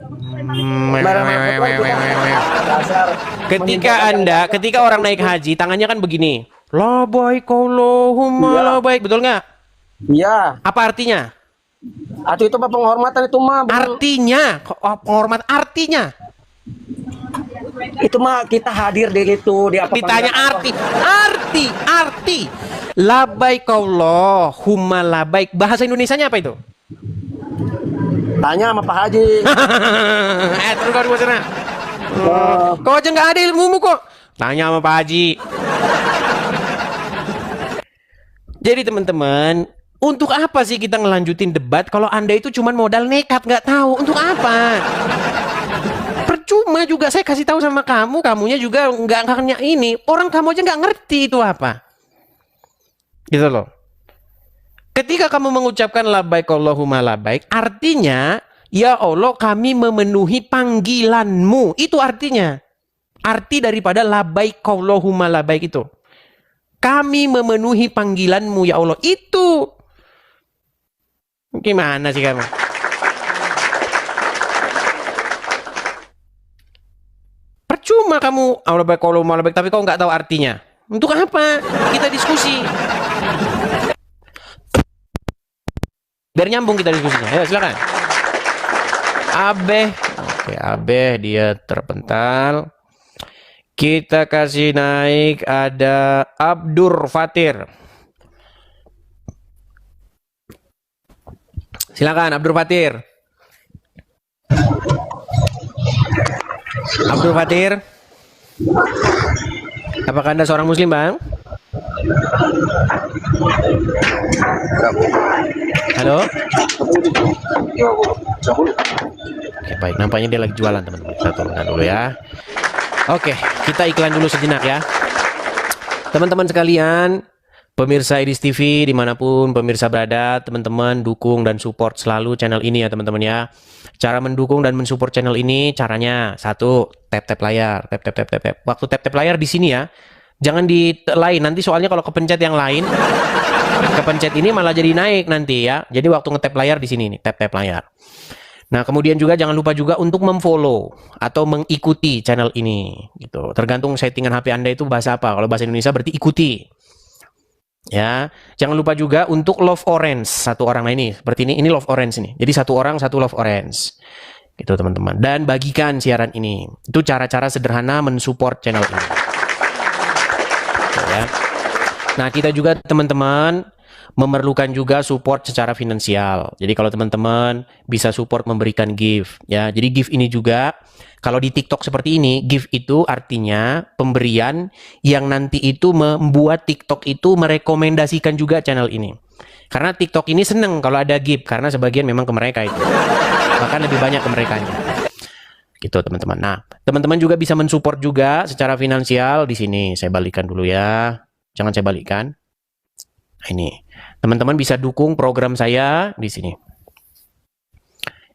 Bendera merah putih kita- Dasar. Ketika orang naik haji, tangannya kan begini. Labaik Allahumma labaik, betul nggak? Iya. Apa artinya? Atau itu mah penghormatan itu mah. Artinya, penghormat artinya. Itu mah kita hadir di itu di apa? Ditanya panggilan arti. Labaik Allahumma labaik. Bahasa Indonesianya apa itu? Allah. Tanya sama Pak Haji. Terus kau sana. Kau aja nggak ada ilmumu kok. Tanya sama Pak Haji. Jadi teman-teman, untuk apa sih kita ngelanjutin debat kalau Anda itu cuma modal nekat, nggak tahu untuk apa? Percuma juga saya kasih tahu sama kamu, kamunya juga nggak ngerti ini. Orang kamu aja nggak ngerti itu apa. Gitu loh. Ketika kamu mengucapkan labaik Allahumma labaik, artinya ya Allah kami memenuhi panggilanmu. Itu artinya. Arti daripada labaik Allahumma labaik itu. Kami memenuhi panggilanmu ya Allah. Itu. Gimana sih kamu? Percuma kamu labaik Allahumma labaik tapi kau nggak tahu artinya. Untuk apa? Kita diskusi. Biar nyambung kita diskusinya. Ayo silakan. Abeh. Oke, Abeh dia terpental. Kita kasih naik ada Abdur Fatir. Silakan Abdur Fatir. Abdur Fatir. Apakah Anda seorang muslim, Bang? Halo? Oke, baik. Nampaknya dia lagi jualan, teman-teman. Kita turunkan dulu ya. Oke, kita iklan dulu sejenak ya. Teman-teman sekalian, pemirsa Idris TV dimanapun pemirsa berada, teman-teman dukung dan support selalu channel ini ya teman-teman ya. Cara mendukung dan mensupport channel ini caranya satu, tap layar, tap. Waktu tap layar di sini ya, jangan di lain nanti soalnya kalau kepencet yang lain, kepencet ini malah jadi naik nanti ya. Jadi waktu ngetap layar di sini nih, tap layar. Nah, kemudian juga jangan lupa juga untuk memfollow atau mengikuti channel ini gitu. Tergantung settingan HP Anda itu bahasa apa. Kalau bahasa Indonesia berarti ikuti. Ya, jangan lupa juga untuk love orange satu orang. Nah ini seperti ini love orange ini. Jadi satu orang satu love orange. Gitu teman-teman. Dan bagikan siaran ini. Itu cara-cara sederhana mensupport channel ini. Gitu, ya. Nah, kita juga teman-teman memerlukan juga support secara finansial. Jadi kalau teman-teman bisa support memberikan gift ya. Jadi gift ini juga kalau di TikTok seperti ini, gift itu artinya pemberian yang nanti itu membuat TikTok itu merekomendasikan juga channel ini. Karena TikTok ini seneng kalau ada gift karena sebagian memang ke mereka itu. Bahkan lebih banyak ke merekanya. Gitu teman-teman. Nah, teman-teman juga bisa mensupport juga secara finansial di sini. Saya balikan dulu ya. Jangan saya balikan. Nah, ini. Teman-teman bisa dukung program saya di sini.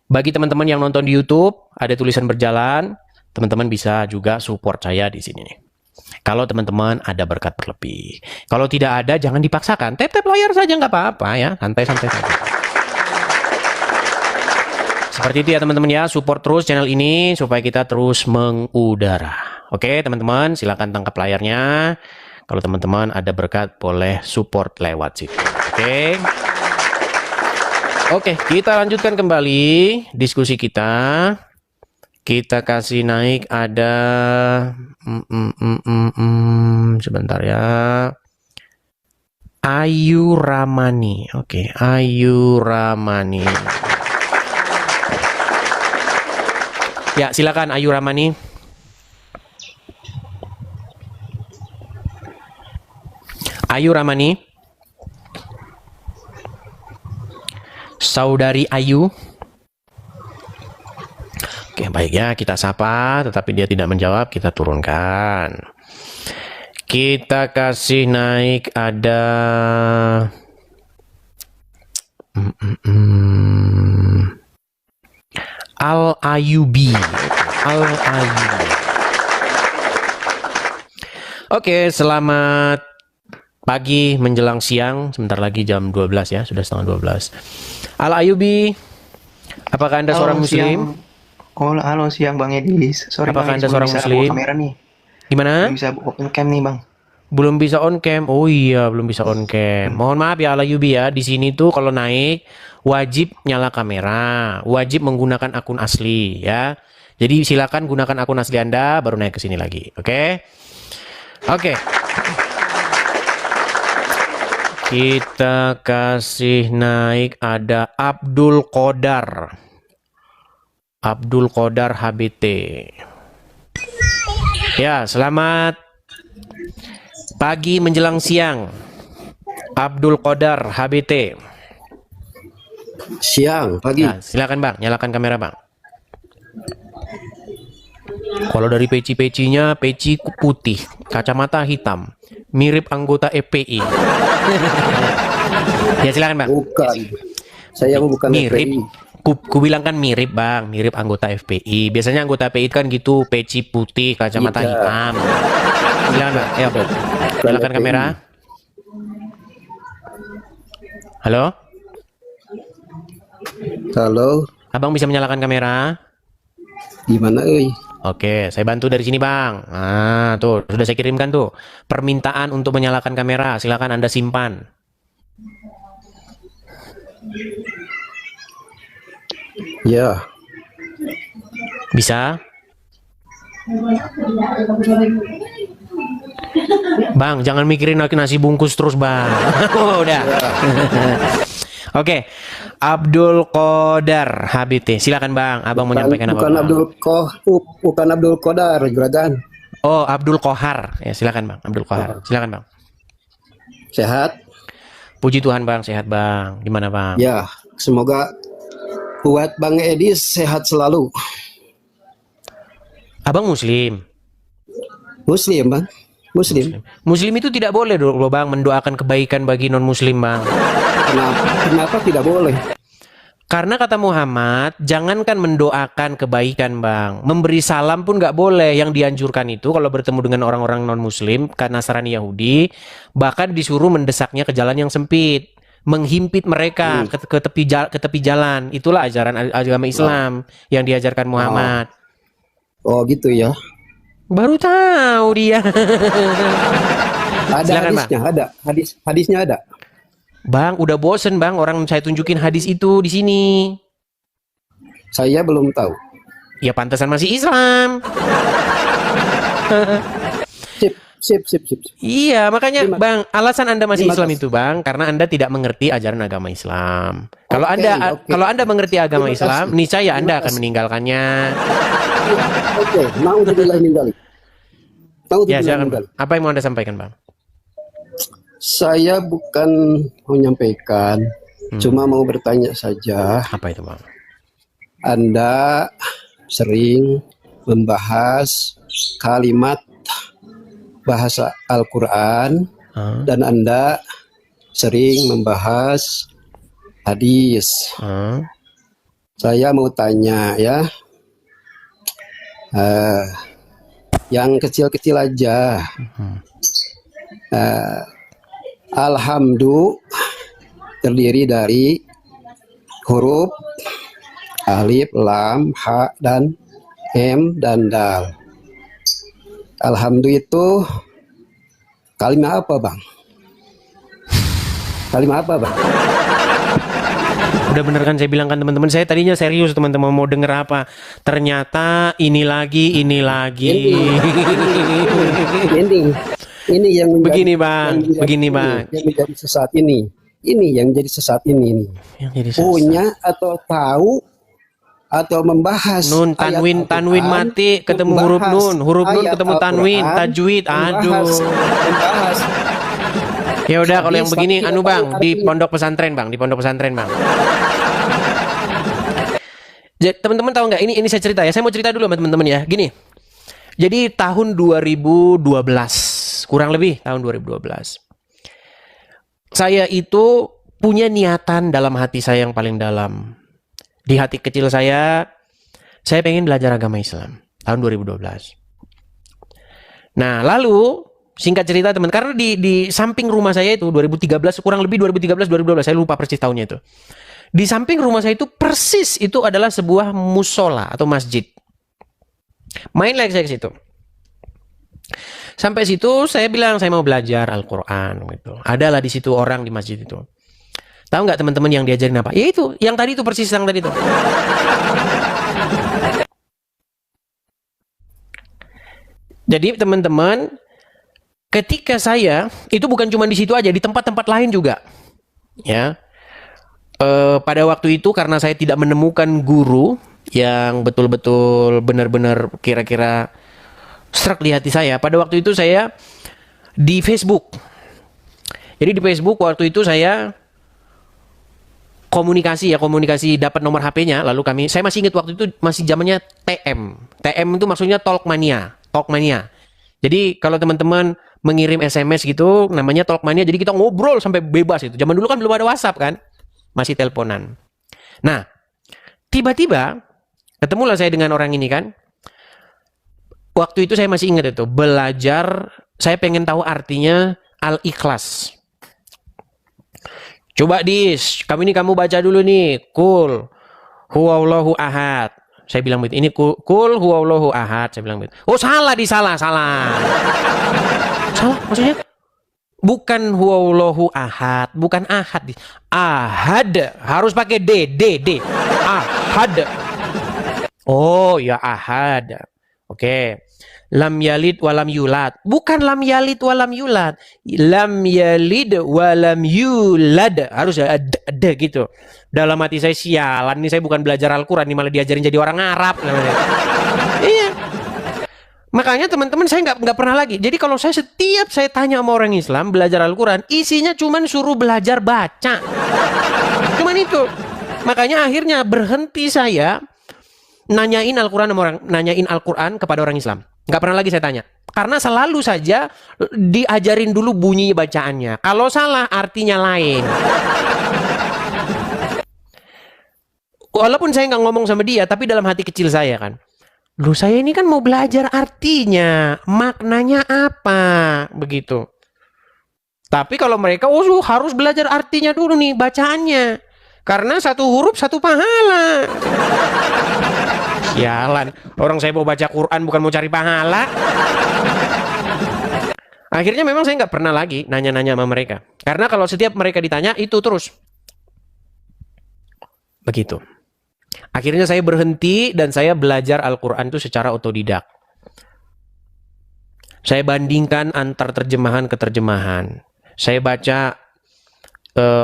Bagi teman-teman yang nonton di YouTube, ada tulisan berjalan, teman-teman bisa juga support saya di sini nih. Kalau teman-teman ada berkat berlebih. Kalau tidak ada, jangan dipaksakan. Tap-tap layar saja nggak apa-apa ya. Santai-santai saja. Seperti itu ya teman-teman ya. Support terus channel ini supaya kita terus mengudara. Oke teman-teman, silakan tangkap layarnya. Kalau teman-teman ada berkat, boleh support lewat situ. Oke, kita lanjutkan kembali diskusi kita. Kita kasih naik ada sebentar ya. Ayu Ramani. Oke, Ayu Ramani. Ya, silakan Ayu Ramani. Ayu Ramani. Saudari Ayu. Oke, baik ya, kita sapa, tetapi dia tidak menjawab, kita turunkan. Kita kasih naik ada Al-Ayubi. Al-Ayubi. Oke, selamat pagi menjelang siang. Sebentar lagi jam 12 ya, sudah setengah 12. Al-Ayubi, apakah Anda seorang muslim? Halo siang Bang Edis. Sorry Apakah Bang, Anda seorang bisa muslim? buka kamera nih. Gimana? Belum bisa open cam nih Bang. Belum bisa on cam. Oh iya, belum bisa on cam. Mohon maaf ya Al-Ayubi ya. Di sini tuh kalau naik wajib nyala kamera, wajib menggunakan akun asli ya. Jadi silakan gunakan akun asli Anda baru naik ke sini lagi. Oke? Oke. Kita kasih naik ada Abdul Qodar. Abdul Qodar HBT. Ya, selamat pagi menjelang siang. Abdul Qodar HBT. Siang, pagi. Nah, silakan Bang, nyalakan kamera Bang. Kalau dari peci-pecinya, peci putih, kacamata hitam, mirip anggota FPI. Ya silakan Bang. Bukan. Saya bukan mirip. FPI. Ku bilang kan mirip Bang, mirip anggota FPI. Biasanya anggota FPI kan gitu, peci putih, kacamata hitam. Silakan Bang. Ya, nyalakan kamera. Halo? Halo. Abang bisa menyalakan kamera? Gimana euy? Oke, saya bantu dari sini Bang. Nah, tuh sudah saya kirimkan tuh permintaan untuk menyalakan kamera. Silakan Anda simpan. Ya. Bisa? Bang, jangan mikirin nasi bungkus terus Bang. Oh, udah. Oke, Abdul Qodar HBT. Silakan Bang, Abang menyampaikan apa? Bukan Abdul Qodar, juragan. Oh, Abdul Kohar. Ya, silakan Bang, Abdul Kohar. Silakan Bang. Sehat? Puji Tuhan Bang, sehat Bang. Gimana Bang? Ya, semoga buat Bang Edis sehat selalu. Abang Muslim? Muslim Bang. Muslim. Muslim itu tidak boleh loh Bang mendoakan kebaikan bagi non Muslim Bang. Kenapa tidak boleh? Karena kata Muhammad, jangankan mendoakan kebaikan Bang, memberi salam pun nggak boleh. Yang dianjurkan itu kalau bertemu dengan orang-orang non Muslim, Nasrani Yahudi, bahkan disuruh mendesaknya ke jalan yang sempit, menghimpit mereka ke tepi jalan. Itulah ajaran agama Islam yang diajarkan Muhammad. Oh gitu ya. Baru tahu dia. Ada silakan, hadisnya, Bang. ada hadisnya ada. Bang, udah bosen Bang orang saya tunjukin hadis itu di sini. Saya belum tahu. Ya pantasan masih Islam. Sip. Iya, makanya Bang, alasan Anda masih Islam kasih. itu Bang, karena Anda tidak mengerti ajaran agama Islam. Kalau Oke. kalau Anda mengerti agama Terima Islam, kasih. niscaya Anda Terima akan kasih. meninggalkannya. Oke, naudzubillah min dzalik. Ya, Naudzubillah min silakan. dzalik. Apa yang mau Anda sampaikan, Bang? Saya bukan menyampaikan, cuma mau bertanya saja. Apa itu, Bang? Anda sering membahas kalimat bahasa Al-Quran dan Anda sering membahas hadis. Saya mau tanya ya, yang kecil-kecil aja. Alhamdu terdiri dari huruf alif, lam, ha, dan em, dan dal. Alhamdu itu kalimat apa, Bang? Kalimat apa, Bang? Udah bener kan saya bilang kan teman-teman, saya tadinya serius teman-teman mau denger apa. Ternyata ini lagi. Ini yang menjadi, begini Bang, yang menjadi sesat ini. Ini yang jadi sesat ini nih. Yang jadi sesat. Punya atau tahu atau membahas nun tanwin ayat tanwin Al-Quran, mati ketemu huruf nun ayat ketemu tanwin Al-Quran, tajwid. Aduh. membahas. Ya udah kalau yang Tapi begini tidak anu tahu Bang, di artinya. pondok pesantren Bang, di pondok pesantren Bang. Jadi teman-teman tahu nggak, ini saya cerita ya. Saya mau cerita dulu sama teman-teman ya. Gini. Jadi tahun 2012, kurang lebih tahun 2012. Saya itu punya niatan dalam hati saya yang paling dalam. Di hati kecil saya pengen belajar agama Islam tahun 2012. Nah, lalu singkat cerita teman, karena di samping rumah saya itu 2013, kurang lebih 2013-2012, saya lupa persis tahunnya itu. Di samping rumah saya itu persis itu adalah sebuah musola atau masjid. Mainlah saya ke situ. Sampai situ saya bilang saya mau belajar Al-Quran gitu. Adalah di situ orang di masjid itu. Tahu nggak teman-teman yang diajarin apa? Ya itu, yang tadi itu persis yang tadi itu. Jadi teman-teman, ketika saya itu bukan cuma di situ aja, di tempat-tempat lain juga, ya. Pada waktu itu karena saya tidak menemukan guru yang betul-betul benar-benar kira-kira struck di hati saya. Pada waktu itu saya di Facebook. Jadi di Facebook waktu itu saya komunikasi dapat nomor HP-nya, lalu saya masih ingat waktu itu masih zamannya TM. TM itu maksudnya Talkmania. Jadi kalau teman-teman mengirim SMS gitu namanya Talkmania, jadi kita ngobrol sampai bebas itu. Zaman dulu kan belum ada WhatsApp kan? Masih teleponan. Nah, tiba-tiba ketemulah saya dengan orang ini kan. Waktu itu saya masih ingat itu, belajar, saya pengen tahu artinya Al-Ikhlas. Coba kamu baca dulu nih, Qul huwallahu ahad. Saya bilang begitu. Ini Qul huwallahu ahad, saya bilang begitu. Oh, salah. Salah maksudnya? Bukan huwallahu ahad, bukan ahad. Ahad harus pakai D. Ahad. Oh, ya ahad. Oke. Lam yalid walam yulad. Bukan lam yalid walam yulad. Lam yalid walam yulad. Harus ada gitu. Dalam hati saya, sialan nih, saya bukan belajar Al-Quran, nih malah diajarin jadi orang Arab. Iya. Makanya teman-teman saya nggak pernah lagi. Jadi kalau setiap saya tanya sama orang Islam belajar Al-Quran, isinya cuman suruh belajar baca. Cuman itu. Makanya akhirnya berhenti saya nanyain Al-Quran kepada orang Islam. Nggak pernah lagi saya tanya. Karena selalu saja diajarin dulu bunyi bacaannya. Kalau salah artinya lain. Walaupun saya nggak ngomong sama dia, tapi dalam hati kecil saya kan. Loh, saya ini kan mau belajar artinya, maknanya apa, begitu. Tapi kalau mereka, harus belajar artinya dulu nih, bacaannya. Karena satu huruf satu pahala. Sialan, orang saya mau baca Quran bukan mau cari pahala. Akhirnya memang saya nggak pernah lagi nanya-nanya sama mereka. Karena kalau setiap mereka ditanya, itu terus. Begitu. Akhirnya saya berhenti dan saya belajar Al-Quran itu secara otodidak. Saya bandingkan antar terjemahan ke terjemahan. Saya baca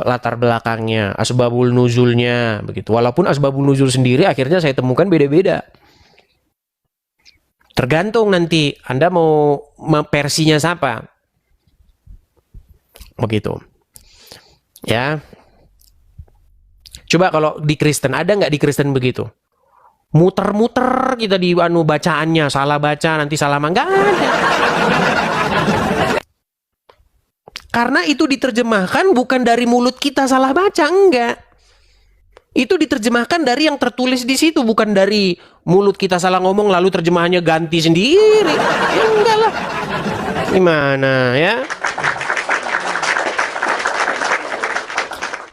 latar belakangnya, asbabul nuzulnya, begitu. Walaupun asbabul nuzul sendiri akhirnya saya temukan beda-beda. Tergantung nanti Anda mau versinya siapa. Begitu. Ya. Coba kalau di Kristen, ada nggak di Kristen begitu? Muter-muter kita di bacaannya, salah baca, nanti salah nggak ada. Karena itu diterjemahkan bukan dari mulut kita salah baca, enggak. Itu diterjemahkan dari yang tertulis di situ, bukan dari mulut kita salah ngomong lalu terjemahannya ganti sendiri. Ya enggak lah. Gimana ya?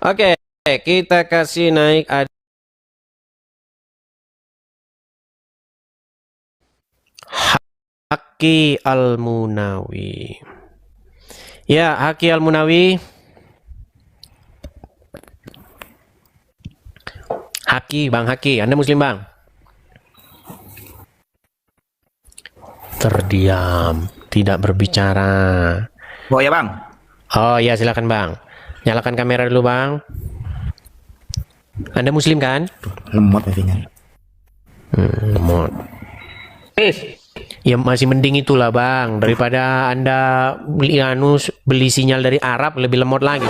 Oke, kita kasih naik Haki Al-Munawi. Ya, Haki Al-Munawi. Haki, Bang Haki, Anda Muslim Bang? Terdiam, tidak berbicara. Oh ya Bang. Oh ya, silakan Bang. Nyalakan kamera dulu Bang. Anda Muslim kan? Lemot wifi-nya. Lemot. Ya masih mending itulah Bang, daripada Anda beli sinyal dari Arab lebih lemot lagi.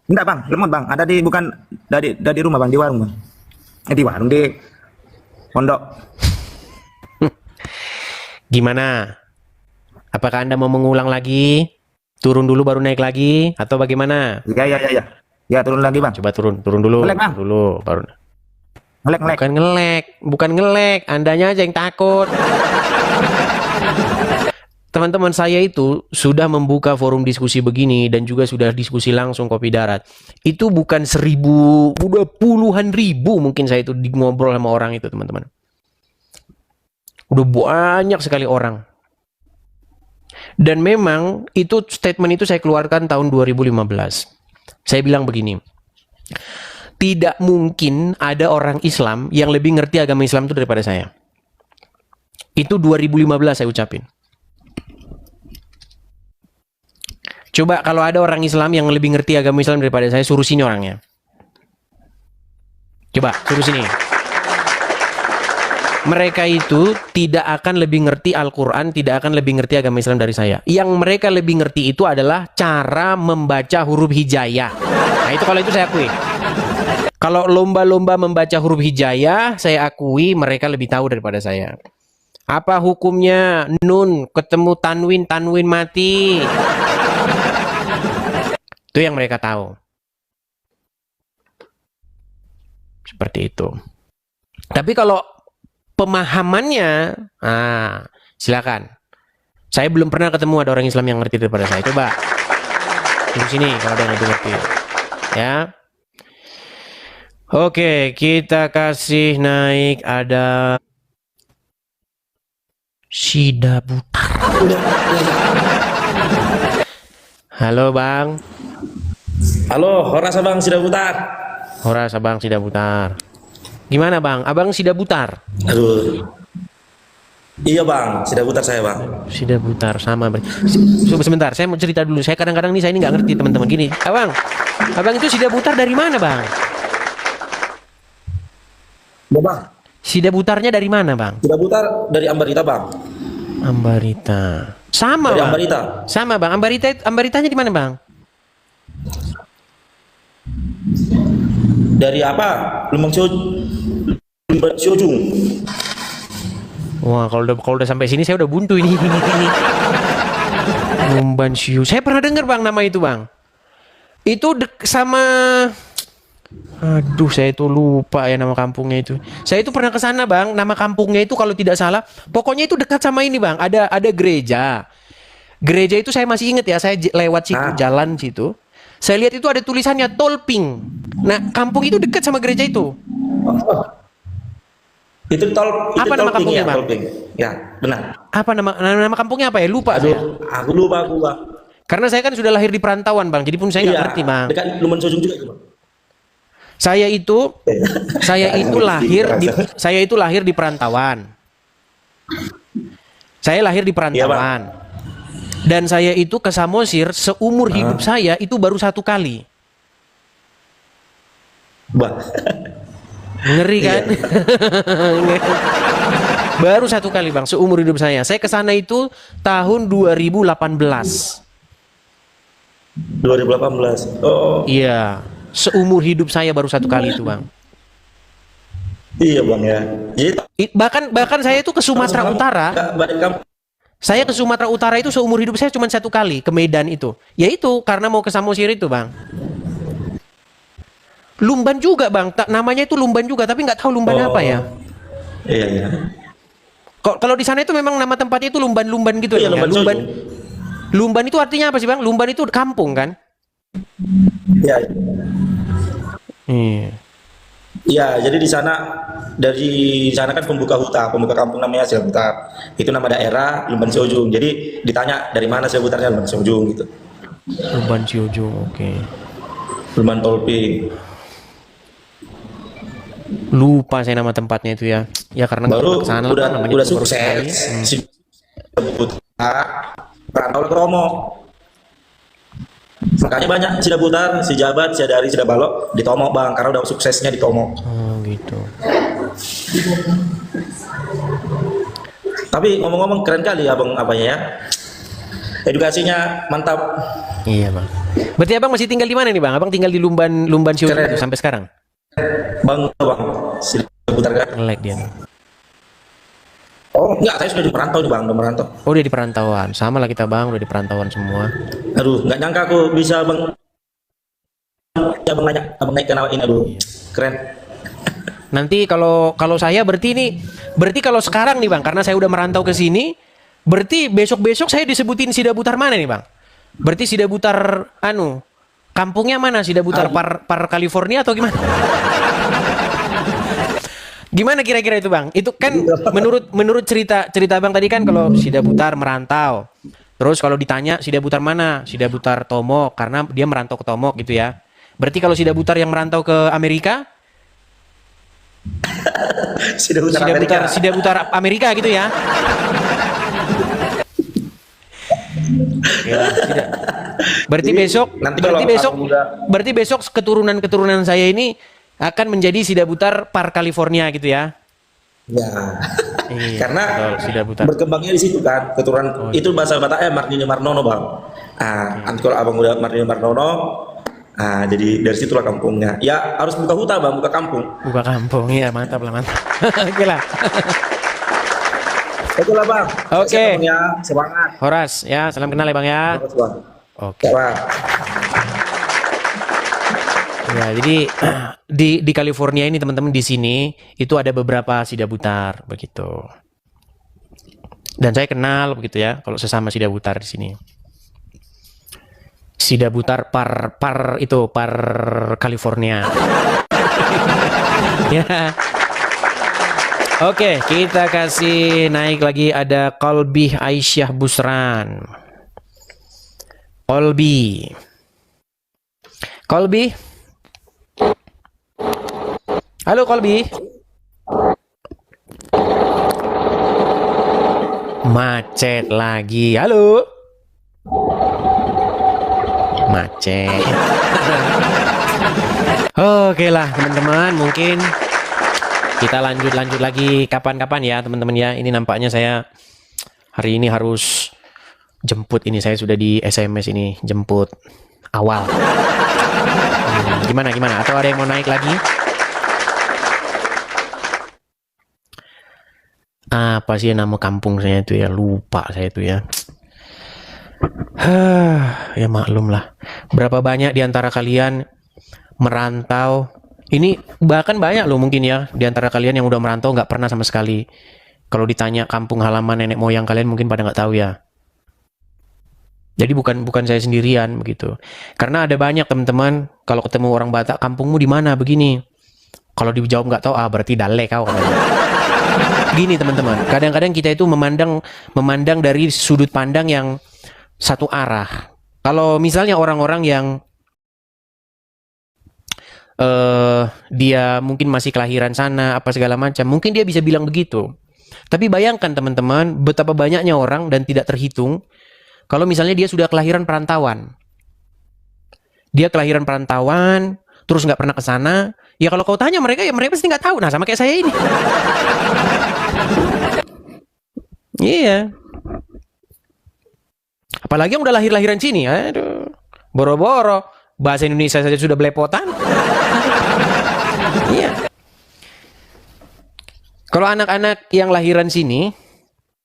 Enggak Bang, lemot Bang. Ada di bukan dari rumah Bang, di warung Bang. Di warung di pondok. Gimana? Apakah Anda mau mengulang lagi? Turun dulu baru naik lagi atau bagaimana? Ya. Ya turun lagi Bang. Coba turun dulu. Ngelek, Bang. Dulu baru. Ngelek. Bukan ngelek. Andanya aja yang takut. Teman-teman saya itu sudah membuka forum diskusi begini dan juga sudah diskusi langsung Kopi Darat. Itu bukan 1000, udah puluhan ribu mungkin saya itu ngobrol sama orang itu teman-teman. Udah banyak sekali orang. Dan memang itu statement itu saya keluarkan tahun 2015. Saya bilang begini. Tidak mungkin ada orang Islam yang lebih ngerti agama Islam itu daripada saya. Itu 2015 saya ucapin. Coba kalau ada orang Islam yang lebih ngerti agama Islam daripada saya, suruh sini orangnya. Coba, suruh sini. Mereka itu tidak akan lebih ngerti Al-Quran, tidak akan lebih ngerti agama Islam dari saya. Yang mereka lebih ngerti itu adalah cara membaca huruf hijaiyah. Nah itu kalau itu saya akui. Kalau lomba-lomba membaca huruf hijaiyah, saya akui mereka lebih tahu daripada saya. Apa hukumnya nun ketemu tanwin mati? Itu yang mereka tahu. Seperti itu. Tapi kalau pemahamannya, silakan. Saya belum pernah ketemu ada orang Islam yang ngerti daripada saya. Coba di sini kalau ada yang lebih ngerti. Ya. Oke, kita kasih naik ada Sida Butar. Halo Bang. Halo, Horas Abang Sida Butar. Horas Abang Sida Butar. Gimana Bang? Abang Sida Butar? Aduh. Iya Bang, Sida Butar saya Bang. Sida Butar sama. Sebentar, saya mau cerita dulu. Saya kadang-kadang nih saya ini nggak ngerti teman-teman gini. Abang itu Sida Butar dari mana Bang? Ya Bang. Sida Butarnya dari mana Bang? Sida Butar dari Ambarita Bang. Ambarita. Sama dari Bang. Ambarita. Sama Bang. Ambaritanya di mana Bang? Dari apa? Lumang Siojung. Wah, kalau udah sampai sini saya udah buntu ini. Lumban Siu. Saya pernah dengar Bang nama itu Bang. Itu sama aduh, saya itu lupa ya nama kampungnya itu. Saya itu pernah ke sana Bang. Nama kampungnya itu kalau tidak salah, pokoknya itu dekat sama ini Bang. Ada gereja. Gereja itu saya masih ingat ya. Saya lewat situ, jalan situ. Saya lihat itu ada tulisannya Tolping. Nah, kampung itu dekat sama gereja itu. Itu apa nama kampungnya, ya, Bang? Tolping. Ya, benar. Apa nama kampungnya apa ya? Lupa saya. Aku lupa aku, Bang. Karena saya kan sudah lahir di perantauan, Bang. Jadi pun saya nggak ngerti, Bang. Dekat Lumban Siojung juga itu, Bang. Saya itu lahir di perantauan. Saya lahir di perantauan. Iya, dan saya itu ke Samosir seumur hidup saya itu baru 1 kali. Bah. Ngeri kan? Baru 1 kali Bang seumur hidup saya. Saya ke sana itu tahun 2018. 2018. Oh. Iya. Seumur hidup saya baru 1 kali itu Bang. Iya Bang ya. Jadi bahkan saya itu ke Sumatera Utara. Saya ke Sumatera Utara itu seumur hidup saya cuma 1 kali ke Medan itu. Ya itu karena mau ke Samosir itu Bang. Lumban juga bang, namanya itu Lumban juga, tapi nggak tahu Lumban apa ya. Iya, iya. Kalau di sana itu memang nama tempatnya itu Lumban-Lumban gitu Iya, ya? Lumban Lumban, Sojong. Lumban itu artinya apa sih bang? Lumban itu kampung kan? Iya. Iya. Iya, jadi di sana kan pembuka kampung namanya Sila Butar. Itu nama daerah Lumban Sojong. Jadi ditanya dari mana Sila Butarnya, Lumban Sojong gitu. Lumban Sojong, oke. Lumban Tolpi. Lupa saya nama tempatnya itu ya. Ya karena nggak Baru pernah kesana lah, udah namanya udah juga baru sekali. sukses. Si Butar perantau ke Romo. Makanya banyak Sida Butar, si Jabat, si Dari, Sida Balok di Tomo bang, karena udah suksesnya di Tomo. Oh gitu. Tapi ngomong-ngomong keren kali abang apanya ya. Edukasinya mantap. Iya bang. Berarti abang masih tinggal di mana nih bang? Abang tinggal di Lumban Sojong itu sampai sekarang? Bang, Sida Butar kan. Nge-lag dia. Oh enggak, saya sudah di perantau nih bang, udah merantau. Oh udah di perantauan, sama lah kita bang, udah di perantauan semua. Aduh, nggak nyangka aku bisa bang. Ya bang nanya, abang naik kenal ini, aduh, keren. Nanti kalau saya berarti kalau sekarang nih bang, karena saya udah merantau ke sini, berarti besok saya disebutin Sida Butar mana nih bang? Berarti Sida Butar kampungnya mana? Sida Butar par California atau gimana? Gimana kira-kira itu bang? Itu kan menurut cerita bang tadi kan kalau Sida Butar merantau. Terus kalau ditanya Sida Butar mana? Sida Butar Tomo karena dia merantau ke Tomo gitu ya. Berarti kalau Sida Butar yang merantau ke Amerika? Sida Butar Amerika gitu ya. Berarti besok keturunan saya ini akan menjadi Sida Butar par California gitu ya. Ya. Iya, karena Sida Butar. berkembangnya di situ kan keturunan itu bahasa Bataknya Marnino Marnono bang. Nanti kalau abang udah Marnino Marnono, jadi dari situlah kampungnya. Ya harus buka huta bang, buka kampung. Buka kampung, iya mantap lah mantap. Oke lah. Oke lah bang. Oke. Ya, semangat. Horas ya, salam kenal ya bang ya. Oke. Ya, jadi di California ini teman-teman di sini itu ada beberapa Sida Butar begitu. Dan saya kenal begitu ya kalau sesama Sida Butar di sini. Sida Butar par California. Ya. Oke, kita kasih naik lagi ada Kolbi Aisyah Busran. Kolbi. Halo Kolbi. Macet lagi. Halo. Macet. Oke lah teman-teman, mungkin kita lanjut lagi kapan-kapan ya teman-teman ya. Ini nampaknya saya hari ini harus jemput, ini saya sudah di SMS ini jemput awal. Gimana? Atau ada yang mau naik lagi? Apa sih nama kampung saya itu ya? Lupa saya itu ya. Ya maklum lah. Berapa banyak di antara kalian merantau? Ini bahkan banyak loh mungkin ya di antara kalian yang udah merantau nggak pernah sama sekali. Kalau ditanya kampung halaman nenek moyang kalian mungkin pada nggak tahu ya. Jadi bukan saya sendirian begitu. Karena ada banyak teman-teman kalau ketemu orang Batak, kampungmu di mana begini. Kalau dijawab nggak tahu, berarti dale kau. Gini teman-teman, kadang-kadang kita itu memandang dari sudut pandang yang satu arah. Kalau misalnya orang-orang yang dia mungkin masih kelahiran sana apa segala macam, mungkin dia bisa bilang begitu. Tapi bayangkan teman-teman, betapa banyaknya orang dan tidak terhitung kalau misalnya dia sudah kelahiran perantauan. Dia kelahiran perantauan, terus nggak pernah ke sana. Ya kalau kau tanya mereka, ya mereka pasti nggak tahu. Nah sama kayak saya ini. Iya. Apalagi yang udah lahir-lahiran sini. Aduh. Boro-boro. Bahasa Indonesia saja sudah belepotan. Iya. Kalau anak-anak yang lahiran sini,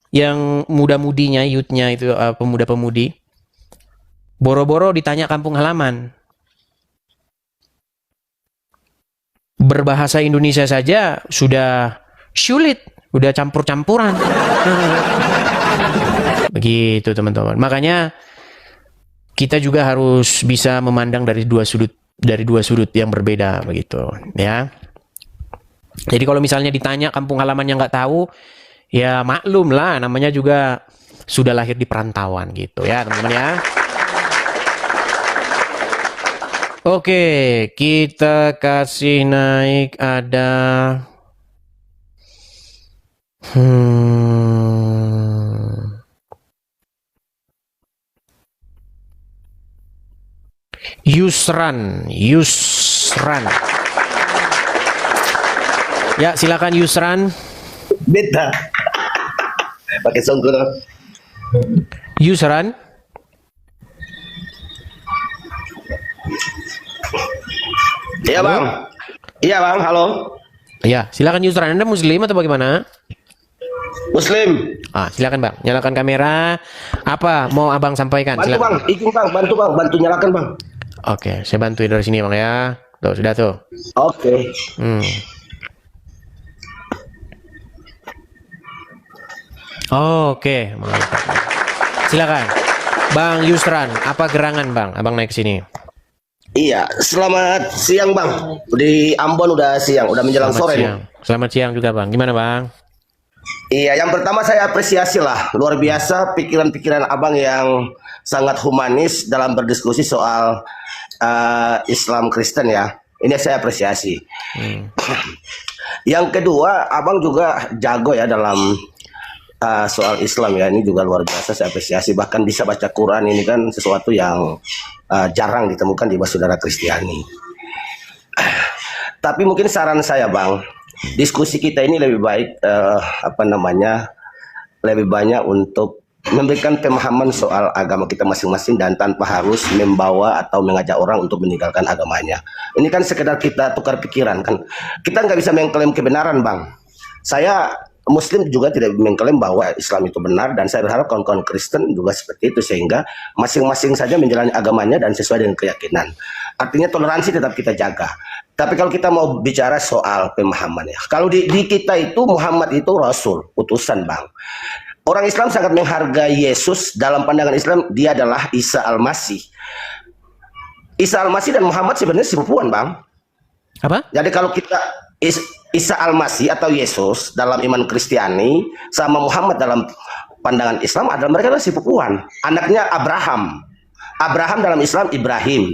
yang muda-mudinya, youth-nya itu pemuda-pemudi, boro-boro ditanya kampung halaman. berbahasa Indonesia saja sudah sulit, udah campur-campuran. Begitu teman-teman. Makanya kita juga harus bisa memandang dari dua sudut yang berbeda begitu, ya. Jadi kalau misalnya ditanya kampung halamannya nggak tahu, ya maklum lah, namanya juga sudah lahir di perantauan gitu ya teman-teman ya. Oke, kita kasih naik ada Yusran. Ya, silakan Yusran. Beta. Pakai songkul. Yusran. Iya bang. Iya bang, halo. Ya, silakan Yusran. Anda Muslim atau bagaimana? Muslim. Silakan bang, nyalakan kamera. Apa mau abang sampaikan? Bantu Silakan. bang, izin bang, bantu nyalakan bang. Oke, saya bantu dari sini bang ya. Tuh, sudah tuh. Oke. Oke, mantap. Silakan. Bang Yusran, apa gerangan bang? Abang naik ke sini. Iya, selamat siang bang. Di Ambon udah siang, udah menjelang Selamat sore siang. nih. Selamat siang juga bang. Gimana bang? Iya, yang pertama saya apresiasi lah, luar biasa pikiran-pikiran abang yang sangat humanis dalam berdiskusi soal Islam Kristen ya. Ini saya apresiasi. Yang kedua, abang juga jago ya dalam soal Islam ya. Ini juga luar biasa, saya apresiasi. Bahkan bisa baca Quran, ini kan sesuatu yang jarang ditemukan di saudara Kristiani. Tapi mungkin saran saya bang, diskusi kita ini lebih baik lebih banyak untuk memberikan pemahaman soal agama kita masing-masing dan tanpa harus membawa atau mengajak orang untuk meninggalkan agamanya. Ini kan sekedar kita tukar pikiran kan. Kita nggak bisa mengklaim kebenaran bang. Saya Muslim juga tidak mengklaim bahwa Islam itu benar, dan saya berharap kawan-kawan Kristen juga seperti itu, sehingga masing-masing saja menjalani agamanya dan sesuai dengan keyakinan. Artinya toleransi tetap kita jaga. Tapi kalau kita mau bicara soal pemahaman ya, kalau di kita itu Muhammad itu Rasul, utusan bang. Orang Islam sangat menghargai Yesus. Dalam pandangan Islam dia adalah Isa Al-Masih. Isa Al-Masih dan Muhammad sebenarnya sepupuan bang. Apa? Jadi kalau kita Isa Al-Masih atau Yesus dalam iman Kristiani sama Muhammad dalam pandangan Islam adalah mereka adalah sepupuan. Anaknya Abraham. Abraham dalam Islam Ibrahim.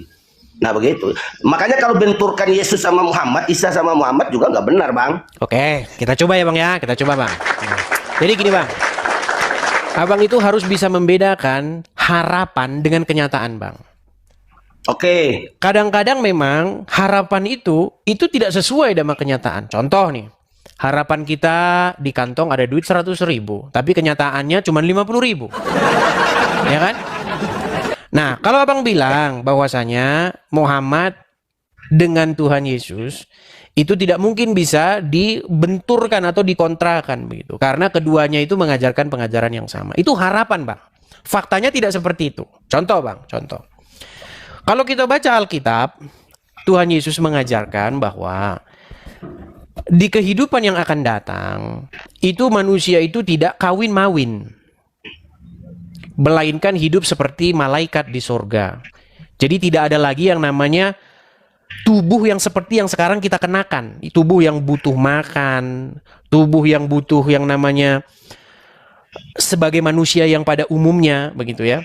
Nah begitu. Makanya kalau benturkan Yesus sama Muhammad, Isa sama Muhammad juga nggak benar bang. Oke, kita coba ya bang ya. Kita coba bang. Jadi gini bang. Abang itu harus bisa membedakan harapan dengan kenyataan bang. Oke. Kadang-kadang memang harapan itu tidak sesuai dengan kenyataan. Contoh nih, harapan kita di kantong ada duit 100.000, tapi kenyataannya cuma 50.000. Ya kan? Nah, kalau abang bilang bahwasanya Muhammad dengan Tuhan Yesus itu tidak mungkin bisa dibenturkan atau dikontrakan begitu, karena keduanya itu mengajarkan pengajaran yang sama. Itu harapan bang. Faktanya tidak seperti itu. Contoh bang, contoh. Kalau kita baca Alkitab, Tuhan Yesus mengajarkan bahwa di kehidupan yang akan datang, itu manusia itu tidak kawin-mawin, melainkan hidup seperti malaikat di surga. Jadi tidak ada lagi yang namanya tubuh yang seperti yang sekarang kita kenakan. Tubuh yang butuh makan, tubuh yang butuh yang namanya sebagai manusia yang pada umumnya, begitu ya.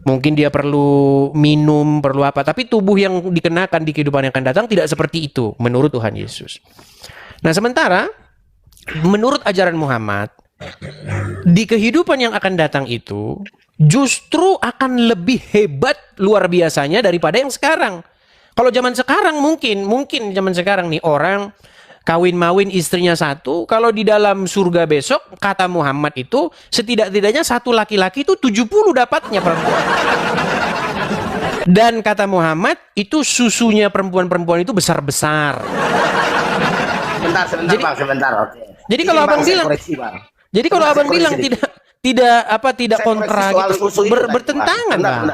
Mungkin dia perlu minum, perlu apa, tapi tubuh yang dikenakan di kehidupan yang akan datang tidak seperti itu menurut Tuhan Yesus. Nah, sementara menurut ajaran Muhammad, di kehidupan yang akan datang itu justru akan lebih hebat luar biasanya daripada yang sekarang. Kalau zaman sekarang mungkin zaman sekarang nih orang kawin-mawin istrinya satu, kalau di dalam surga besok kata Muhammad itu setidak-tidaknya satu laki-laki itu 70 dapatnya perempuan. Dan kata Muhammad itu susunya perempuan-perempuan itu besar-besar. Sebentar. Oke. Jadi kalau abang bilang, jadi kalau abang bilang tidak kontra gitu, bertentangan bang.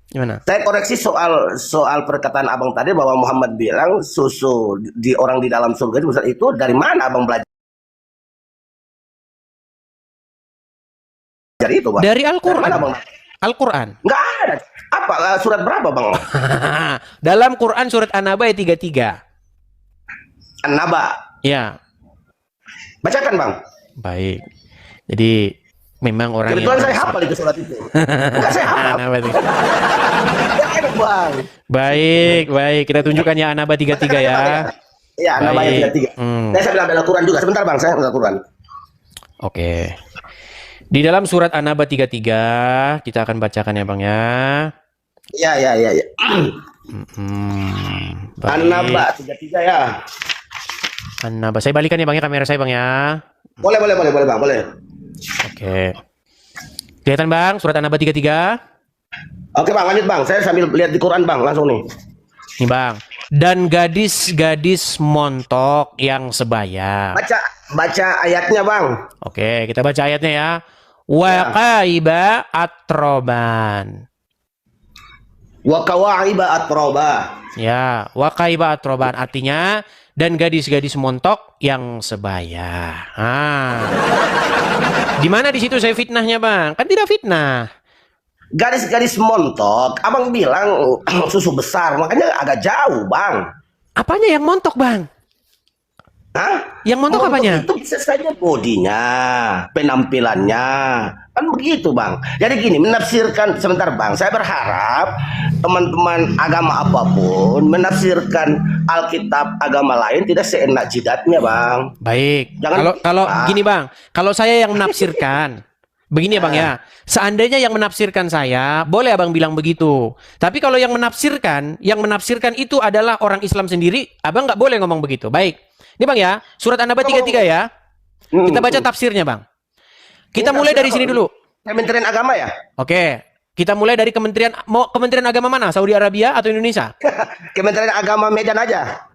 Gimana? Saya koreksi soal perkataan abang tadi bahwa Muhammad bilang susu di orang di dalam surga itu dari mana abang belajar itu, Bang? Dari Al-Quran. Dari mana, Bang? Al-Quran. Nggak ada. Apa surat berapa, Bang? Dalam Quran surat An-Naba ayat 33. An-Naba. Ya. Bacakan, Bang. Baik. Jadi memang orang kebetulan yang saya hafal itu surat itu. Enggak, saya hafal. An-Naba itu. Ya, enak, Bang. Baik, baik. Kita tunjukkan ya An-Naba 33 ya. Iya, An-Naba ayat 33. Saya bilang ada Al-Quran juga. Sebentar, Bang. Saya ada Al-Quran. Oke. Di dalam surat An-Naba 33 kita akan bacakan ya, Bang ya. Iya. An-Naba 33 ya. An-Naba. Saya balikan ya, Bang ya, kamera saya, Bang ya. Boleh, Bang. Boleh. Oke. Kelihatan, Bang, surat An-Naba 33? Oke, Bang, lanjut, Bang. Saya sambil lihat di Quran, Bang, langsung nih. Nih, Bang. Dan gadis-gadis montok yang sebaya. Baca ayatnya, Bang. Oke, kita baca ayatnya ya. Wa qaiba atroban. Wa kawaiba atroba. Ya, wa qaiba atroban artinya dan gadis-gadis montok yang sebaya. Di mana di situ saya fitnahnya, Bang? Kan tidak fitnah. Gadis-gadis montok, abang bilang susu besar, makanya agak jauh, Bang. Apanya yang montok, Bang? Hah? Yang montok apanya? Itu bisa saja bodinya, penampilannya, kan begitu, Bang. Jadi gini, menafsirkan sebentar, Bang. Saya berharap teman-teman agama apapun menafsirkan Alkitab agama lain tidak seenak jidatnya, Bang. Baik. Jangan Kalau gini, Bang. Kalau saya yang menafsirkan, begini ya, Bang ya. Seandainya yang menafsirkan saya, boleh Abang bilang begitu. Tapi kalau yang menafsirkan itu adalah orang Islam sendiri, Abang nggak boleh ngomong begitu. Baik. Ini, Bang ya, surat An-Naba 33 ya. Kita baca tafsirnya, Bang. Kita mulai dari sini dulu. Kementerian Agama ya? Oke. Kita mulai dari Kementerian Agama mana? Saudi Arabia atau Indonesia? Kementerian Agama Medan aja.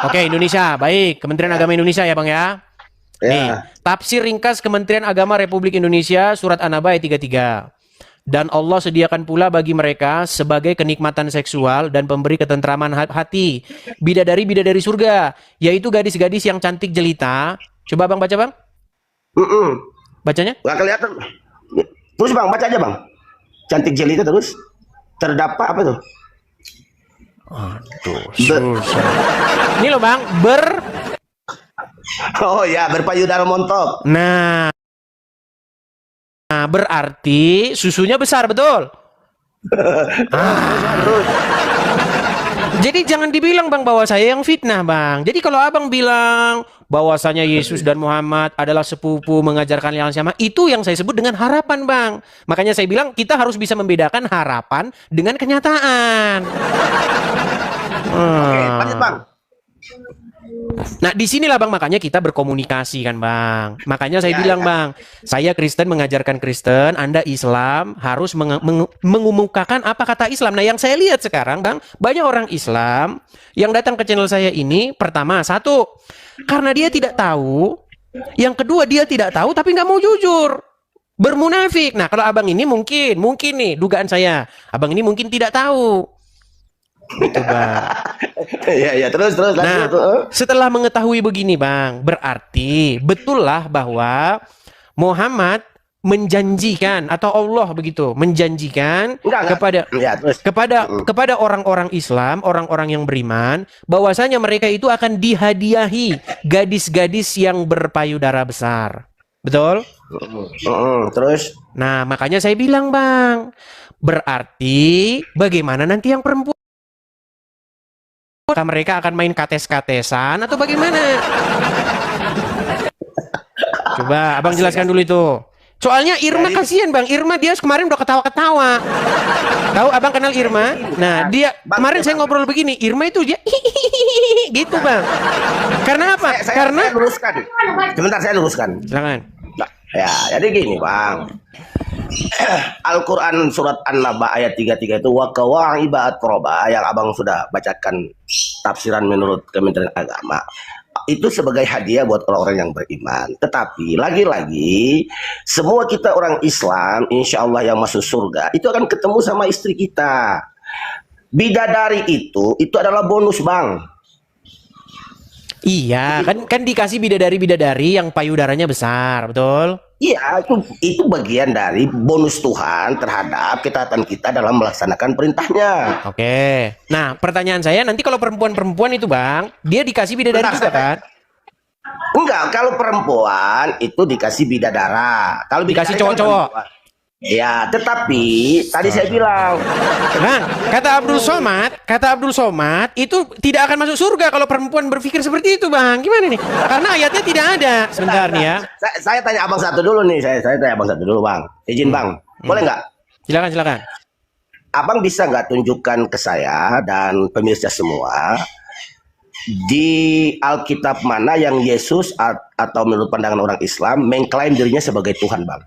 Oke, Indonesia. Baik, Kementerian Agama Indonesia ya, Bang ya. Nih, tafsir ringkas Kementerian Agama Republik Indonesia surat An-Naba ayat 33. Dan Allah sediakan pula bagi mereka sebagai kenikmatan seksual dan pemberi ketentraman hati bidadari-bidadari surga, yaitu gadis-gadis yang cantik jelita. Coba Bang baca, Bang. Bacanya? Nggak kelihatan. Terus, Bang, baca aja, Bang. Cantik jelita terus. Terdapat apa tuh? Aduh, susah. Ini loh, Bang, Oh ya, berpayudara montok. Nah, berarti susunya besar, betul? Jadi jangan dibilang, Bang, bahwa saya yang fitnah, Bang. Jadi kalau Abang bilang bahwasanya Yesus dan Muhammad adalah sepupu mengajarkan yang sama, itu yang saya sebut dengan harapan, Bang. Makanya saya bilang kita harus bisa membedakan harapan dengan kenyataan. Oke, lanjut, Bang. Nah, disinilah, Bang, makanya kita berkomunikasi kan, Bang. Makanya saya bilang, Bang, saya Kristen mengajarkan Kristen, Anda Islam harus mengemukakan apa kata Islam. Nah, yang saya lihat sekarang, Bang, banyak orang Islam yang datang ke channel saya ini, pertama, satu, karena dia tidak tahu. Yang kedua, dia tidak tahu tapi nggak mau jujur. Bermunafik. Nah, kalau Abang ini mungkin nih, dugaan saya, Abang ini mungkin tidak tahu. Gitu, Bang. Ya, terus. Nah, setelah mengetahui begini, Bang, berarti betullah bahwa Muhammad menjanjikan atau Allah begitu menjanjikan kepada orang-orang Islam, orang-orang yang beriman, bahwasanya mereka itu akan dihadiahi gadis-gadis yang berpayudara besar. Betul? Terus? Nah, makanya saya bilang, Bang, berarti bagaimana nanti yang perempuan? Mereka akan main kates-katesan atau bagaimana? Coba Abang jelaskan dulu itu. Soalnya Irma kasihan, Bang. Irma dia kemarin udah ketawa-ketawa. Tahu Abang kenal Irma? Nah, dia kemarin saya ngobrol begini, Irma itu dia gitu, Bang. Karena apa? Karena saya luruskan. Sebentar, saya luruskan. Silakan. Nah, ya, jadi gini, Bang. Al-Quran surat An-Naba ayat 33 itu wa kawaiba atroba yang Abang sudah bacakan tafsiran menurut Kementerian Agama. itu sebagai hadiah buat orang-orang yang beriman. Tetapi lagi-lagi semua kita orang Islam, insya Allah yang masuk surga itu akan ketemu sama istri kita. Bidadari itu adalah bonus, Bang. Iya, kan dikasih bidadari yang payudaranya besar, betul? Iya, itu bagian dari bonus Tuhan terhadap ketaatan kita dalam melaksanakan perintahnya. Oke. Nah, pertanyaan saya nanti kalau perempuan-perempuan itu, Bang, dia dikasih bidadari juga kan? Enggak, kalau perempuan itu dikasih bidadara. Kalau dikasih bidadari kan cowok-cowok. Ya, tetapi tadi saya bilang, Bang, kata Abdul Somad itu tidak akan masuk surga kalau perempuan berpikir seperti itu, Bang. Gimana nih? Karena ayatnya tidak ada. Sebentar nih ya. Saya tanya abang satu dulu nih. Saya tanya abang satu dulu, Bang. Izin, Bang. Boleh nggak? Silakan. Abang bisa nggak tunjukkan ke saya dan pemirsa semua di Alkitab mana yang Yesus atau menurut pandangan orang Islam mengklaim dirinya sebagai Tuhan, Bang?